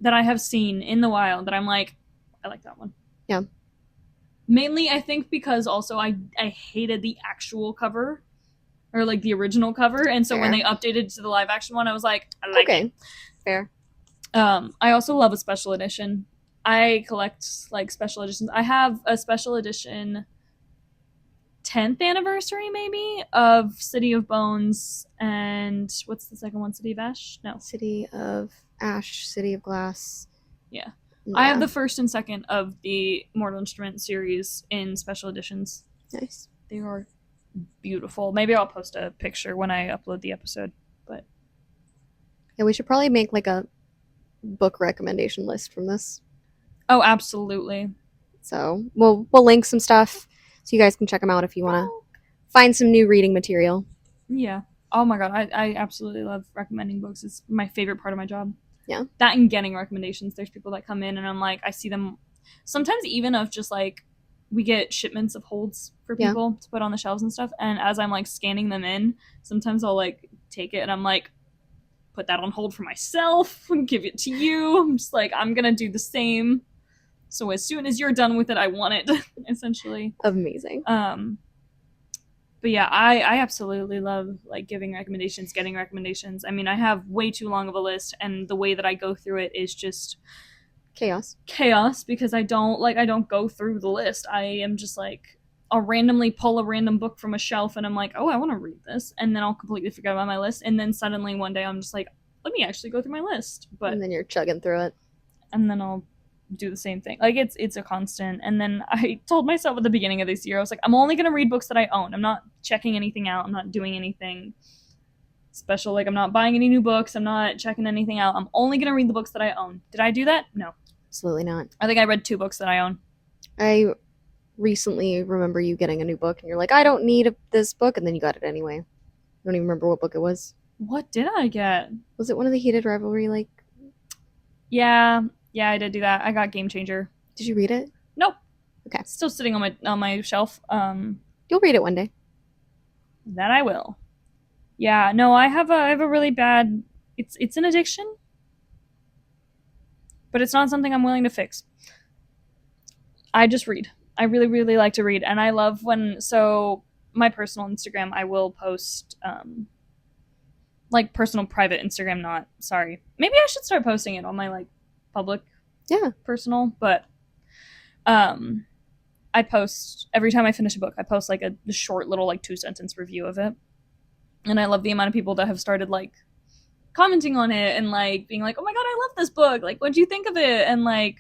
that I have seen in the wild that I'm like, I like that one. Yeah. Mainly, I think because also I hated the actual cover. Or like the original cover, and so when they updated to the live action one, I was like, I like it. Fair. I also love a special edition. I collect like special editions. I have a special edition 10th anniversary maybe of City of Bones, and what's the second one? City of Ash? No. City of Ash, City of Glass. Yeah. I have the first and second of the Mortal Instrument series in special editions. Nice. They are beautiful. Maybe I'll post a picture when I upload the episode. But yeah, we should probably make like a book recommendation list from this. Oh, absolutely. So we'll link some stuff so you guys can check them out if you want to find some new reading material. Yeah. Oh my god, I absolutely love recommending books. It's my favorite part of my job. Yeah. That and getting recommendations. There's people that come in and I'm like, I see them sometimes even of just like we get shipments of holds for Yeah. people to put on the shelves and stuff. And as I'm like scanning them in, sometimes I'll like take it and I'm like, put that on hold for myself and give it to you. I'm just like, I'm gonna do the same. So as soon as you're done with it, I want it, essentially. Amazing. But yeah, I absolutely love like giving recommendations, getting recommendations. I mean, I have way too long of a list, and the way that I go through it is just Chaos. because I don't go through the list. I am just like I'll randomly pull a random book from a shelf and I'm like, oh, I want to read this, and then I'll completely forget about my list, and then suddenly one day I'm just like, let me actually go through my list. But And then you're chugging through it. and then I'll do the same thing. Like it's a constant. And then I told myself at the beginning of this year, I was like, I'm only gonna read books that I own. I'm not checking anything out. I'm not doing anything special. Like I'm not buying any new books. I'm not checking anything out. I'm only gonna read the books that I own. Did I do that? No. Absolutely not. I think I read 2 books that I own. I recently remember you getting a new book, and you're like, I don't need this book, and then you got it anyway. I don't even remember what book it was. What did I get? Was it one of the Heated Rivalry? Like, Yeah, I did do that. I got Game Changer. did you read it? Nope. Okay. It's still sitting on my shelf. You'll read it one day. That I will. Yeah, no, I have a really bad. It's an addiction, but it's not something I'm willing to fix. I just read. I really, really like to read, and I love when my personal Instagram, I will post like personal private Instagram. Not sorry. Maybe I should start posting it on my like public, personal. But I post every time I finish a book. I post like a short little like 2-sentence review of it, and I love the amount of people that have started like commenting on it and like being like, "Oh my god, I love this book! Like, what do you think of it?" and like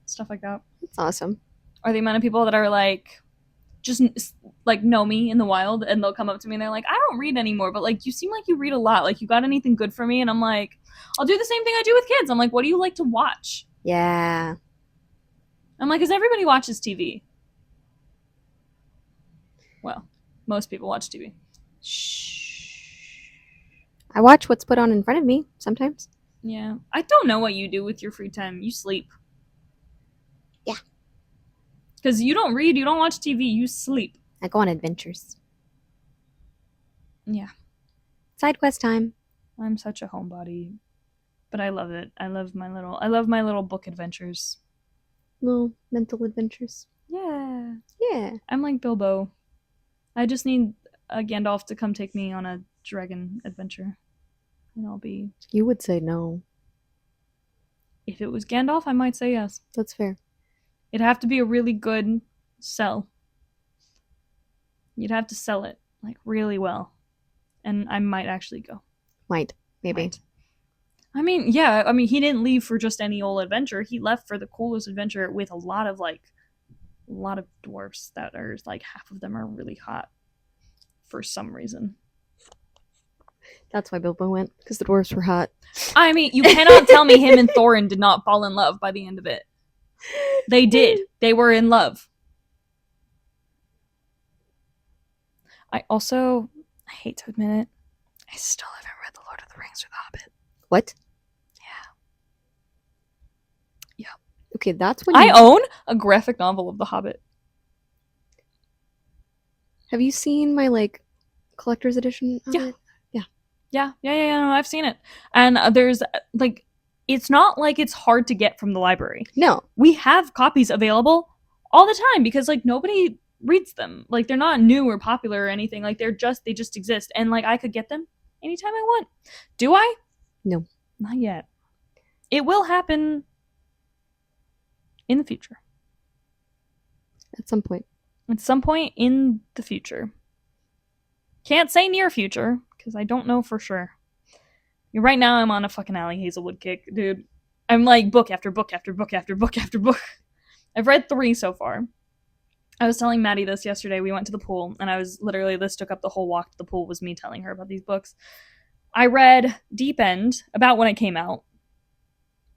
stuff like that. That's awesome. Or the amount of people that are like just like know me in the wild and they'll come up to me and they're like, I don't read anymore, but like you seem like you read a lot, like you got anything good for me? And I'm like, I'll do the same thing I do with kids. I'm like, what do you like to watch? Yeah. I'm like, because everybody watches TV. Well, most people watch TV. Shh. I watch what's put on in front of me sometimes. Yeah, I don't know what you do with your free time. You sleep. Yeah. Because you don't read, you don't watch TV, you sleep. I go on adventures. Yeah. Side quest time. I'm such a homebody, but I love it. I love my little book adventures. Little mental adventures. Yeah. Yeah. I'm like Bilbo. I just need a Gandalf to come take me on a dragon adventure. And I'll be... You would say no. If it was Gandalf, I might say yes. That's fair. It'd have to be a really good sell. You'd have to sell it, like, really well. And I might actually go. Might. Maybe. Might. I mean, yeah, I mean, he didn't leave for just any old adventure. He left for the coolest adventure with a lot of dwarfs that are, like, half of them are really hot for some reason. That's why Bilbo went, because the dwarves were hot. I mean, you cannot tell me him and Thorin did not fall in love by the end of it. They did. They were in love. I hate to admit it, I still haven't read The Lord of the Rings or The Hobbit. What? Yeah. Okay, that's when I own a graphic novel of The Hobbit. Have you seen my, like, collector's edition of Yeah. it? Yeah, no, I've seen it. And there's, like, it's not like it's hard to get from the library. No. We have copies available all the time because, like, nobody reads them. Like, they're not new or popular or anything. Like, they just exist. And, like, I could get them anytime I want. Do I? No. Not yet. It will happen in the future. At some point. At some point in the future. Can't say near future, because I don't know for sure. Right now, I'm on a fucking Allie Hazelwood kick, dude. I'm like book after book after book after book after book. I've read 3 so far. I was telling Maddie this yesterday. We went to the pool, and this took up the whole walk to the pool was me telling her about these books. I read Deep End about when it came out.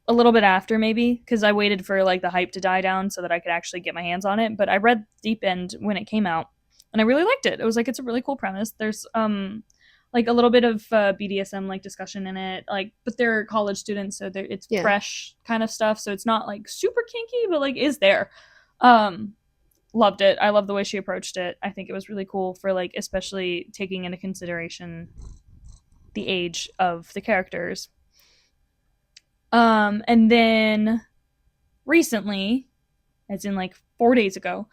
A little bit after, maybe, because I waited for, like, the hype to die down so that I could actually get my hands on it. But I read Deep End when it came out. and I really liked it. It was like, it's a really cool premise. There's like a little bit of BDSM like discussion in it, like, but they're college students, so it's fresh kind of stuff, so it's not like super kinky, but like is there. Loved it. I love the way she approached it. I think it was really cool for like, especially taking into consideration the age of the characters. And then recently, as in like 4 days ago,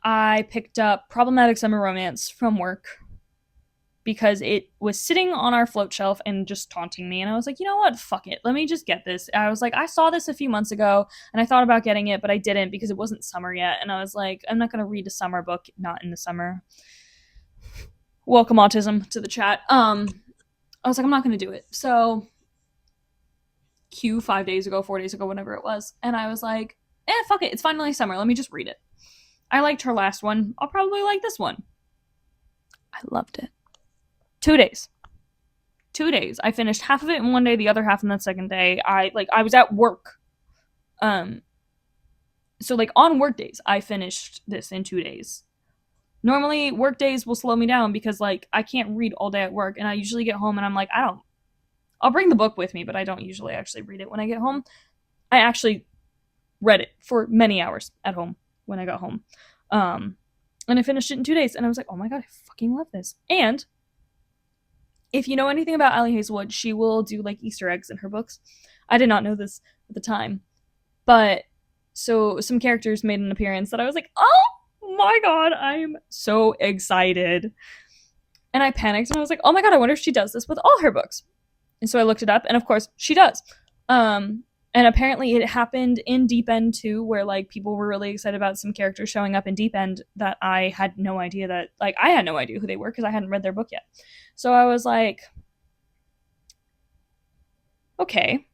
I picked up Problematic Summer Romance from work because it was sitting on our float shelf and just taunting me. And I was like, you know what? Fuck it. Let me just get this. I was like, I saw this a few months ago and I thought about getting it, but I didn't because it wasn't summer yet. And I was like, I'm not going to read a summer book not in the summer. Welcome autism to the chat. I was like, I'm not going to do it. So 4 days ago, whatever it was. And I was like, fuck it. It's finally summer. Let me just read it. I liked her last one. I'll probably like this one. I loved it. 2 days. 2 days. I finished half of it in one day, the other half in the second day. I was at work. So like on work days, I finished this in 2 days. Normally work days will slow me down because like I can't read all day at work, and I usually get home and I'm like, I'll bring the book with me, but I don't usually actually read it when I get home. I actually read it for many hours at home when I got home. And I finished it in 2 days, and I was like, oh my god, I fucking love this. And if you know anything about Ali Hazelwood, she will do like Easter eggs in her books. I did not know this at the time, but so some characters made an appearance that I was like, oh my god, I'm so excited. And I panicked and I was like, oh my god, I wonder if she does this with all her books. And so I looked it up, and of course she does. And apparently it happened in Deep End too, where like people were really excited about some characters showing up in Deep End that I had no idea who they were because I hadn't read their book yet. So I was like, okay.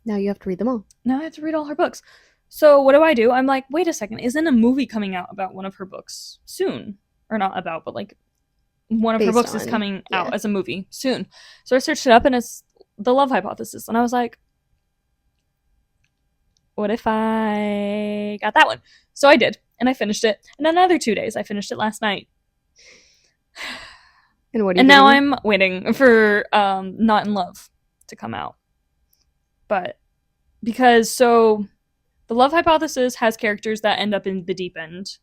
Now you have to read them all. Now I have to read all her books. So what do? I'm like, wait a second, isn't a movie coming out about one of her books soon? Or not about, but like one of her books is coming out as a movie soon. So I searched it up, and it's The Love Hypothesis. And I was like, what if I got that one? So I did, and I finished it. And another 2 days, I finished it last night. And what? And now I'm waiting for Not in Love to come out. But because The Love Hypothesis has characters that end up in the Deep End,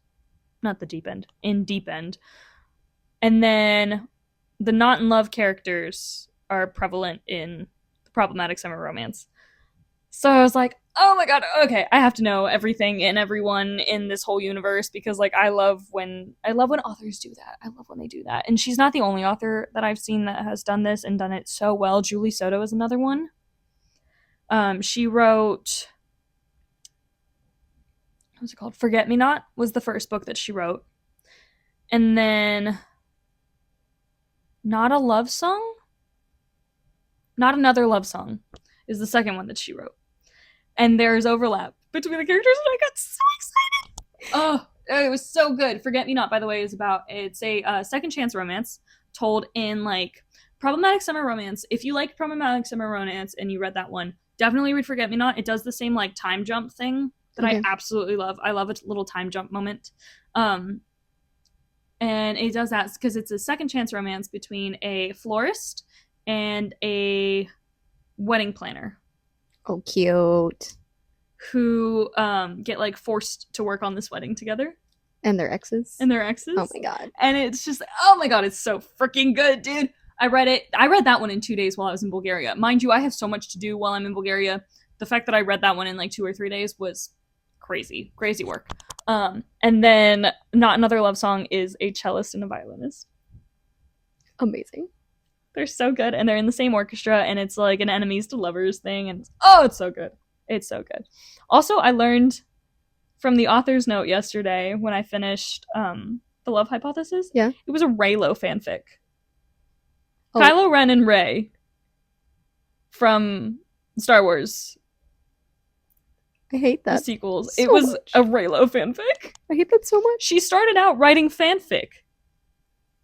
not the Deep End, in Deep End, and then the Not in Love characters are prevalent in the Problematic Summer Romance. So I was like, oh my god, okay, I have to know everything and everyone in this whole universe because like I love when authors do that. I love when they do that. And she's not the only author that I've seen that has done this and done it so well. Julie Soto is another one. She wrote, what's it called? Forget Me Not was the first book that she wrote. And then Not a Love Song? Not Another Love Song is the second one that she wrote. And there's overlap between the characters, and I got so excited. Oh, it was so good. Forget Me Not, by the way, it's a second chance romance told in like Problematic Summer Romance. If you like Problematic Summer Romance and you read that one, definitely read Forget Me Not. It does the same like time jump thing that I absolutely love. I love a little time jump moment. And it does that because it's a second chance romance between a florist and a wedding planner. Oh, cute. Who get like forced to work on this wedding together. And their exes. Oh my god. And it's just, oh my god, it's so freaking good, dude. I read that one in 2 days while I was in Bulgaria. Mind you, I have so much to do while I'm in Bulgaria. The fact that I read that one in like 2 or 3 days was crazy work. And then Not Another Love Song is a cellist and a violinist. Amazing. They're so good, and they're in the same orchestra, and it's like an enemies to lovers thing, and it's so good. It's so good. Also, I learned from the author's note yesterday when I finished The Love Hypothesis. Yeah. It was a Reylo fanfic. Oh. Kylo Ren and Rey from Star Wars. I hate that. The sequels. So it was much. A Reylo fanfic. I hate that so much. She started out writing fanfic.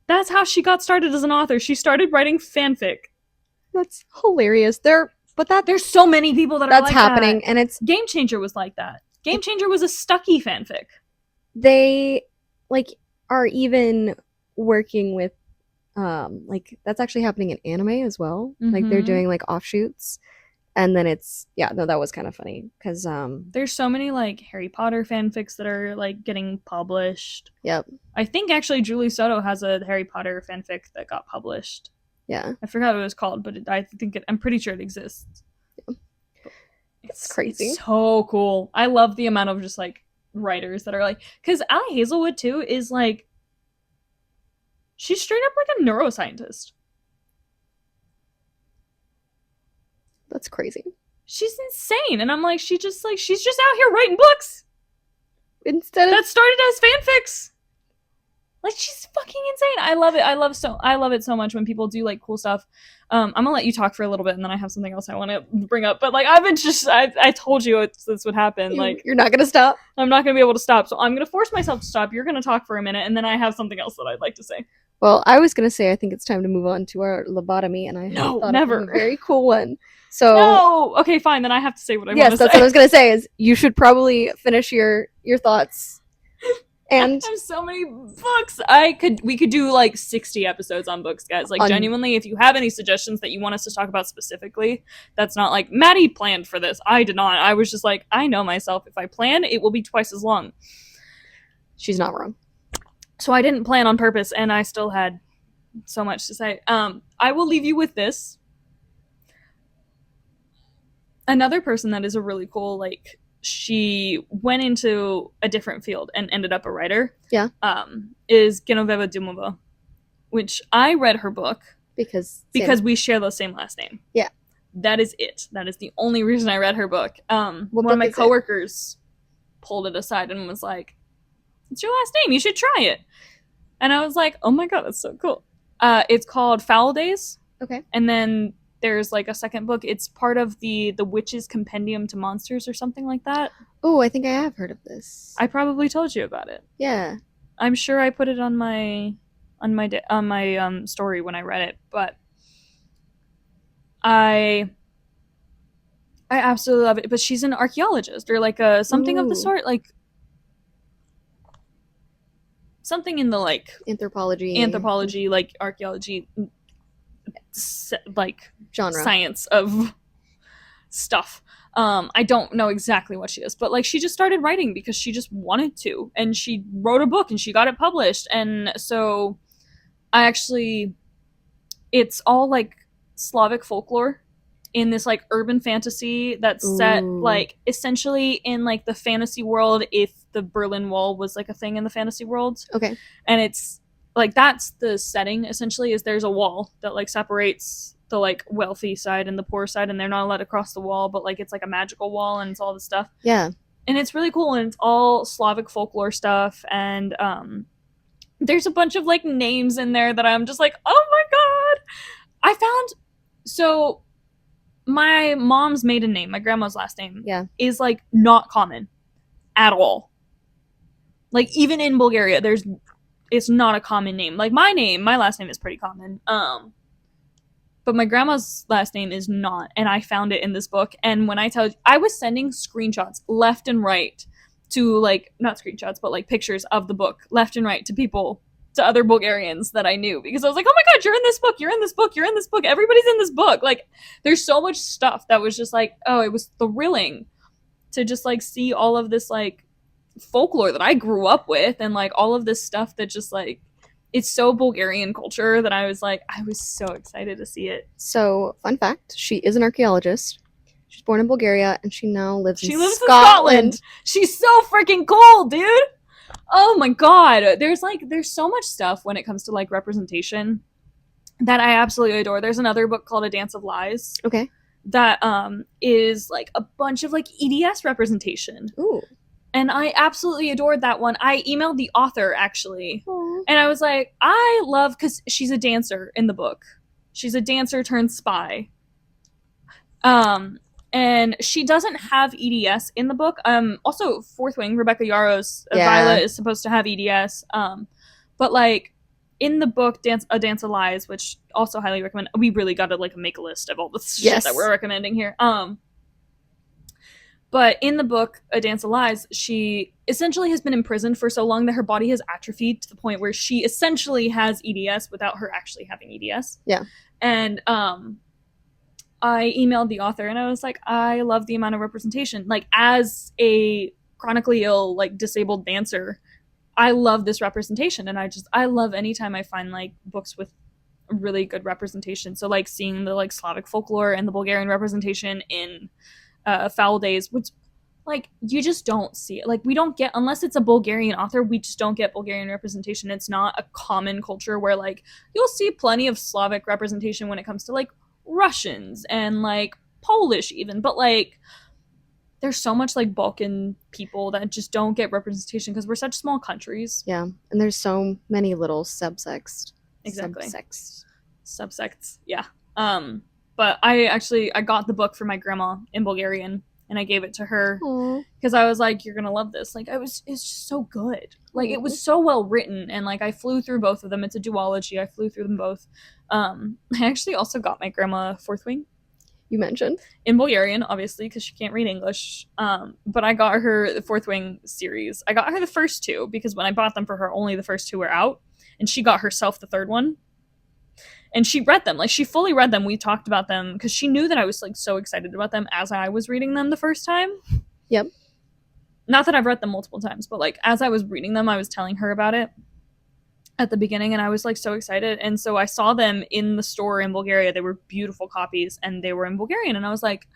That's how she got started as an author. She started writing fanfic. That's hilarious. There's so many people that are like happening, that. And it's Game Changer was like that. Game Changer was a Stucky fanfic. They like are even working with like that's actually happening in anime as well. Like they're Mhm. doing like offshoots, and then it's yeah, no, that was kind of funny because There's so many like Harry Potter fanfics that are like getting published. yep, I think actually Julie Soto has a Harry Potter fanfic that got published. yeah, I forgot what it was called, but I'm pretty sure it exists. it's It's crazy. so cool. I love the amount of just like writers that are like, because Allie Hazelwood too is like, she's straight up like a neuroscientist. That's crazy. She's insane, and I'm like, she's just out here writing books Instead of that started as fanfics. Like, she's fucking insane. I love it. I love it so much when people do like cool stuff. I'm gonna let you talk for a little bit, and then I have something else I want to bring up. But like, I told you this would happen. Like, you're not gonna stop. I'm not gonna be able to stop, so I'm gonna force myself to stop. You're gonna talk for a minute, and then I have something else that I'd like to say. Well, I was gonna say I think it's time to move on to our lobotomy, and I No, thought never. of a very cool one. So No. Okay, fine. Then I have to say what I want yes, to that's say. what I was gonna say. Is you should probably finish your thoughts. And There's so many books. We could do like 60 episodes on books, guys. Like, genuinely, if you have any suggestions that you want us to talk about specifically, that's not like Maddie planned for this. I did not. I was just like, I know myself. If I plan, it will be twice as long. she's not wrong. So I didn't plan on purpose, and I still had so much to say. I will leave you with this. Another person that is a really cool, like, she went into a different field and ended up a writer. Yeah. Is Genoveva Dumova, which I read her book Because we share the same last name. Yeah. That is it. That is the only reason I read her book. One book of my is it? coworkers pulled it aside and was like, "It's your last name. You should try it." And I was like, "Oh my god, that's so cool." It's called Foul Days. Okay. And then there's like a second book. It's part of the Witch's Compendium to Monsters or something like that. Oh, I think I have heard of this. I probably told you about it. Yeah. I'm sure I put it on my story when I read it, but I absolutely love it. But she's an archaeologist or like a something of the Ooh. sort, like something in the like Anthropology like archaeology, like genre. science of stuff. I don't know exactly what she is, but like she just started writing because she just wanted to, and she wrote a book and she got it published. And so it's all like Slavic folklore in this like urban fantasy that's set Ooh. like essentially in like the fantasy world if the Berlin Wall was like a thing in the fantasy world. Okay. And it's like that's the setting essentially, is there's a wall that like separates the like wealthy side and the poor side, and they're not allowed to cross the wall, but like it's like a magical wall and it's all this stuff. Yeah. And it's really cool, and it's all Slavic folklore stuff, and there's a bunch of like names in there that I'm just like, oh my god. I found so my mom's maiden name, my grandma's last name, Yeah. is like not common at all. Like even in Bulgaria, it's not a common name. Like my last name is pretty common. But my grandma's last name is not, and I found it in this book. And when I tell you, I was sending screenshots left and right to like not screenshots, but like pictures of the book left and right to people, to other Bulgarians that I knew, because I was like, oh my god, you're in this book, you're in this book, you're in this book, everybody's in this book. Like there's so much stuff that was just like, oh, it was thrilling to just like see all of this like folklore that I grew up with, and like all of this stuff that just like it's so Bulgarian culture that I was so excited to see it. So, fun fact, she is an archaeologist. She's born in Bulgaria and she now lives in lives Scotland. in Scotland. She's so freaking cool, dude. Oh my god. There's so much stuff when it comes to like representation that I absolutely adore. There's another book called A Dance of Lies. Okay. That is like a bunch of like EDS representation. Ooh. And I absolutely adored that one. I emailed the author actually. Aww. And I was like, I love, because she's a dancer in the book. She's a dancer turned spy. And she doesn't have EDS in the book. Also, Fourth Wing, Rebecca Yarros, Violet is supposed to have EDS. But like in the book, A Dance of Lies, which also highly recommend. We really got to like make a list of all the shit that we're recommending here. But in the book, A Dance of Lies, she essentially has been imprisoned for so long that her body has atrophied to the point where she essentially has EDS without her actually having EDS. Yeah. And I emailed the author and I was like, I love the amount of representation. Like, as a chronically ill, like, disabled dancer, I love this representation. And I love anytime I find, like, books with really good representation. So, like, seeing the, like, Slavic folklore and the Bulgarian representation in Foul Days, which, like, you just don't see it. Like, we don't get, unless it's a Bulgarian author, we just don't get Bulgarian representation. It's not a common culture where, like, you'll see plenty of Slavic representation when it comes to, like, Russians and, like, Polish even, but, like, there's so much, like, Balkan people that just don't get representation because we're such small countries. Yeah, and there's so many little subsects. Exactly. Subsects. Yeah. But I got the book for my grandma in Bulgarian and I gave it to her because I was like, you're gonna love this. Like, it's just so good. Like, it was so well written, and, like, I flew through both of them. It's a duology. I flew through them both. I actually also got my grandma Fourth Wing. You mentioned in Bulgarian, obviously, because she can't read English. But I got her the Fourth Wing series. I got her the first two because when I bought them for her, only the first two were out, and she got herself the third one. And she read them. Like, she fully read them. We talked about them because she knew that I was, like, so excited about them as I was reading them the first time. Yep. Not that I've read them multiple times, but, like, as I was reading them, I was telling her about it at the beginning, and I was, like, so excited. And so I saw them in the store in Bulgaria. They were beautiful copies, and they were in Bulgarian. And I was like,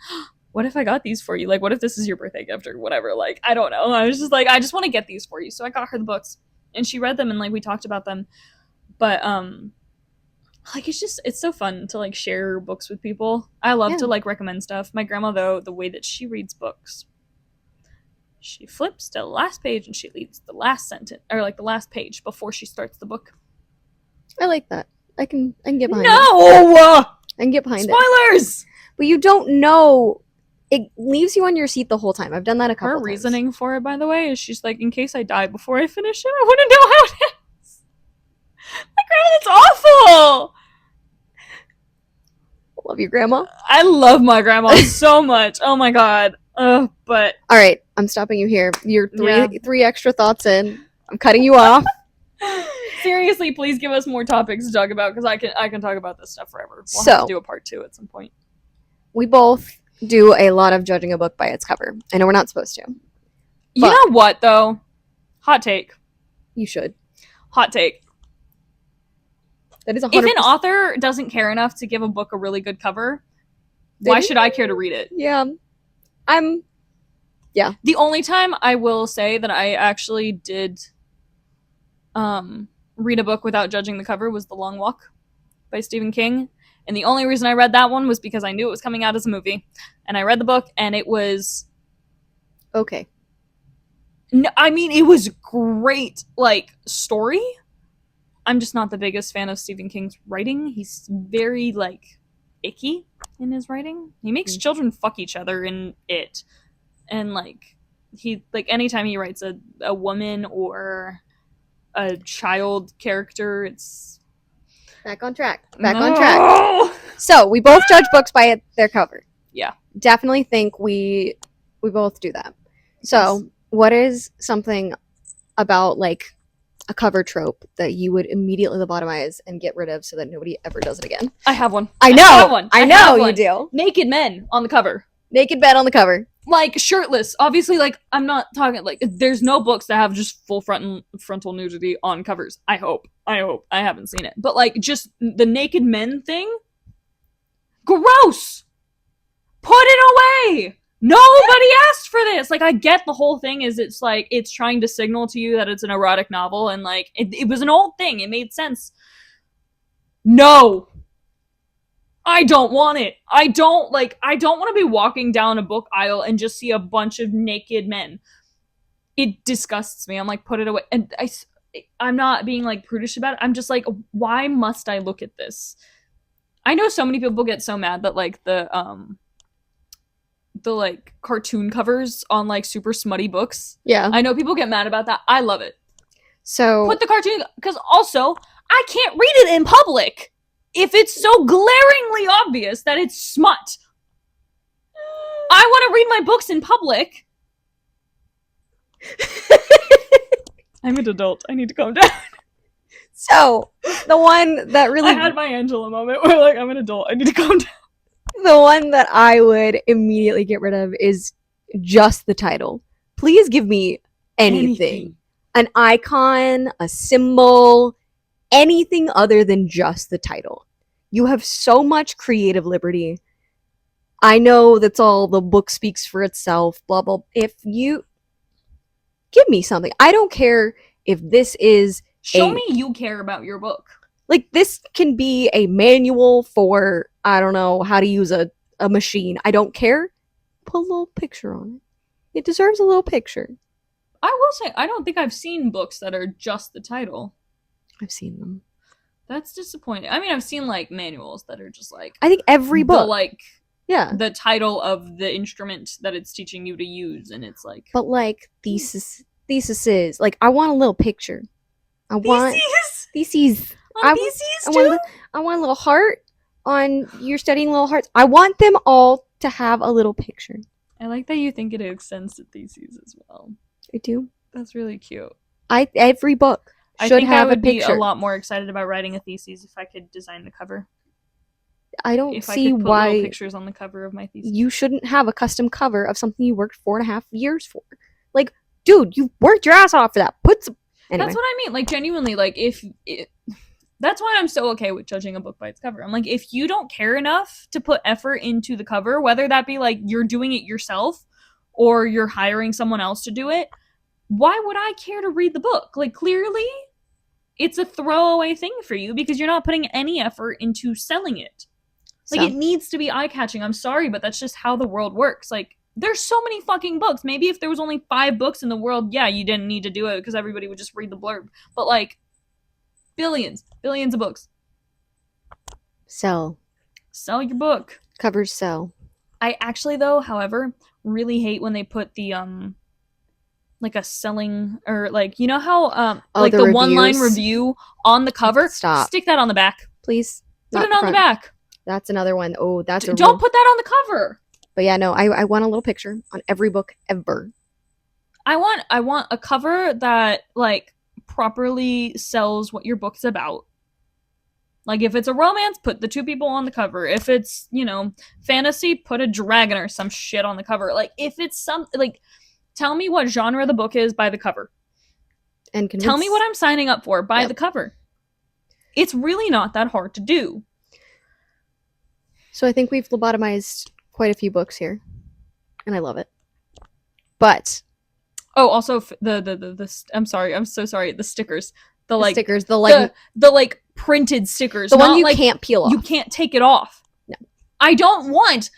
what if I got these for you? Like, what if this is your birthday gift or whatever? Like, I don't know. I was just like, I just want to get these for you. So I got her the books, and she read them, and, like, we talked about them. But like, it's so fun to, like, share books with people. I love to, like, recommend stuff. My grandma, though, the way that she reads books, she flips to the last page and she reads the last sentence, or, like, the last page before she starts the book. I like that. I can get behind it. No! I can get behind Spoilers! But you don't know. It leaves you on your seat the whole time. I've done that a couple times. Her reasoning for it, by the way, is she's like, in case I die before I finish it, I want to know how it ends. Like, Grandma, that's awful! Love you, Grandma. I love my grandma so much. Oh my god. But all right, I'm stopping you here. You're three extra thoughts in. I'm cutting you off. Seriously, please give us more topics to talk about because I can talk about this stuff forever. We'll have to do a part 2 at some point. We both do a lot of judging a book by its cover. I know we're not supposed to. You know what, though? Hot take. You should. Hot take. That is 100%. If an author doesn't care enough to give a book a really good cover, why should I care to read it? Yeah. The only time I will say that I actually did read a book without judging the cover was The Long Walk by Stephen King. And the only reason I read that one was because I knew it was coming out as a movie. And I read the book, and it was... okay. No, I mean, it was great, like, story. I'm just not the biggest fan of Stephen King's writing. He's very, like, icky in his writing. He makes children fuck each other in it. And, like, anytime he writes a woman or a child character, it's... Back on track. So, we both judge books by their cover. Yeah. Definitely think we both do that. So, what is something about, like, a cover trope that you would immediately lobotomize and get rid of so that nobody ever does it again? I have one. I know you do. Naked men on the cover. Naked men on the cover. Like, shirtless. Obviously, like, I'm not talking, like, there's no books that have just full frontal nudity on covers. I hope. I haven't seen it. But, like, just the naked men thing? Gross! Put it away! Nobody asked for this! Like, I get the whole thing is it's, like, it's trying to signal to you that it's an erotic novel, and, like, it was an old thing. It made sense. No! I don't want it. I don't want to be walking down a book aisle and just see a bunch of naked men. It disgusts me. I'm like, put it away. And I'm not being, like, prudish about it. I'm just like, why must I look at this? I know so many people get so mad that, like, the like, cartoon covers on, like, super smutty books. Yeah. I know people get mad about that. I love it. So... put the cartoon... because also, I can't read it in public if it's so glaringly obvious that it's smut. I want to read my books in public. I'm an adult. I need to calm down. So, the one that really... I had my Angela moment where, like, I'm an adult. I need to calm down. The one that I would immediately get rid of is just the title. Please give me anything. An icon, a symbol, anything other than just the title. You have so much creative liberty. I know that's all the book speaks for itself, blah, blah. If you... Give me something. I don't care if this is... Show me you care about your book. Like, this can be a manual for, I don't know, how to use a machine. I don't care. Put a little picture on it. It deserves a little picture. I will say, I don't think I've seen books that are just the title. I've seen them. That's disappointing. I mean, I've seen, like, manuals that are just, like... I think every book. The title of the instrument that it's teaching you to use, and it's, like... But, like, theses. Like, I want a little picture. I want... Theses. I want a little heart on... You're studying little hearts. I want them all to have a little picture. I like that you think it extends to theses as well. I do. That's really cute. Every book should have a picture. I think I would be a lot more excited about writing a thesis if I could design the cover. I don't if see I could put why little pictures on the cover of my thesis. You shouldn't have a custom cover of something you worked 4.5 years for. Like, dude, you worked your ass off for that. Anyway. That's what I mean. Like, genuinely, like, that's why I'm so okay with judging a book by its cover. I'm like, if you don't care enough to put effort into the cover, whether that be like you're doing it yourself or you're hiring someone else to do it, why would I care to read the book? Like, clearly, it's a throwaway thing for you because you're not putting any effort into selling it. Like, it needs to be eye-catching. I'm sorry, but that's just how the world works. Like, there's so many fucking books. Maybe if there was only 5 books in the world, yeah, you didn't need to do it because everybody would just read the blurb. But, like, billions of books. Sell your book. Covers sell. I actually, though, however, really hate when they put the like a selling, or like, you know how like the one-line review on the cover. Stop. Stick that on the back, please. Put it on the back. That's another one. Oh, that's don't put that on the cover. But yeah, no, I want a little picture on every book ever. I want a cover that, like, properly sells what your book's about. Like, if it's a romance, put the 2 people on the cover. If it's, you know, fantasy, put a dragon or some shit on the cover. Like, if it's like, tell me what genre the book is by the cover. And tell me what I'm signing up for by the cover. It's really not that hard to do. So I think we've lobotomized quite a few books here, and I love it. But also the I'm sorry, I'm so sorry. The stickers, the stickers, the printed stickers, the one you can't peel off. You can't take it off. No, I don't want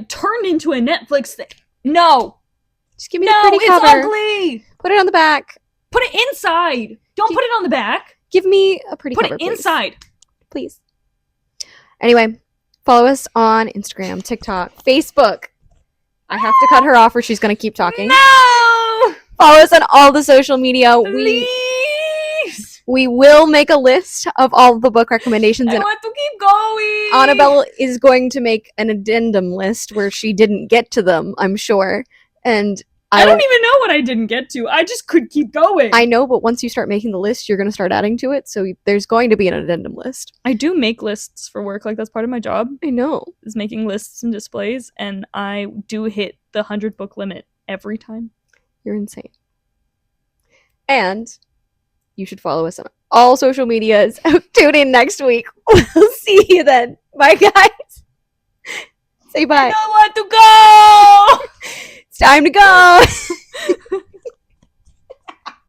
turned into a Netflix thing. No, just give me the pretty cover. It's ugly. Put it on the back. Put it inside. Don't put it on the back. Give me a pretty cover. Put it inside, please. Anyway. Follow us on Instagram, TikTok, Facebook. I have to cut her off or she's going to keep talking. No! Follow us on all the social media. Please! We will make a list of all the book recommendations. I want to keep going! Annabelle is going to make an addendum list where she didn't get to them, I'm sure. And I don't even know what I didn't get to. I just could keep going. I know, but once you start making the list, you're going to start adding to it. So there's going to be an addendum list. I do make lists for work. Like, that's part of my job. I know. Is making lists and displays. And I do hit the 100 book limit every time. You're insane. And you should follow us on all social medias. Tune in next week. We'll see you then. Bye, guys. Say bye. I don't want to go! It's time to go.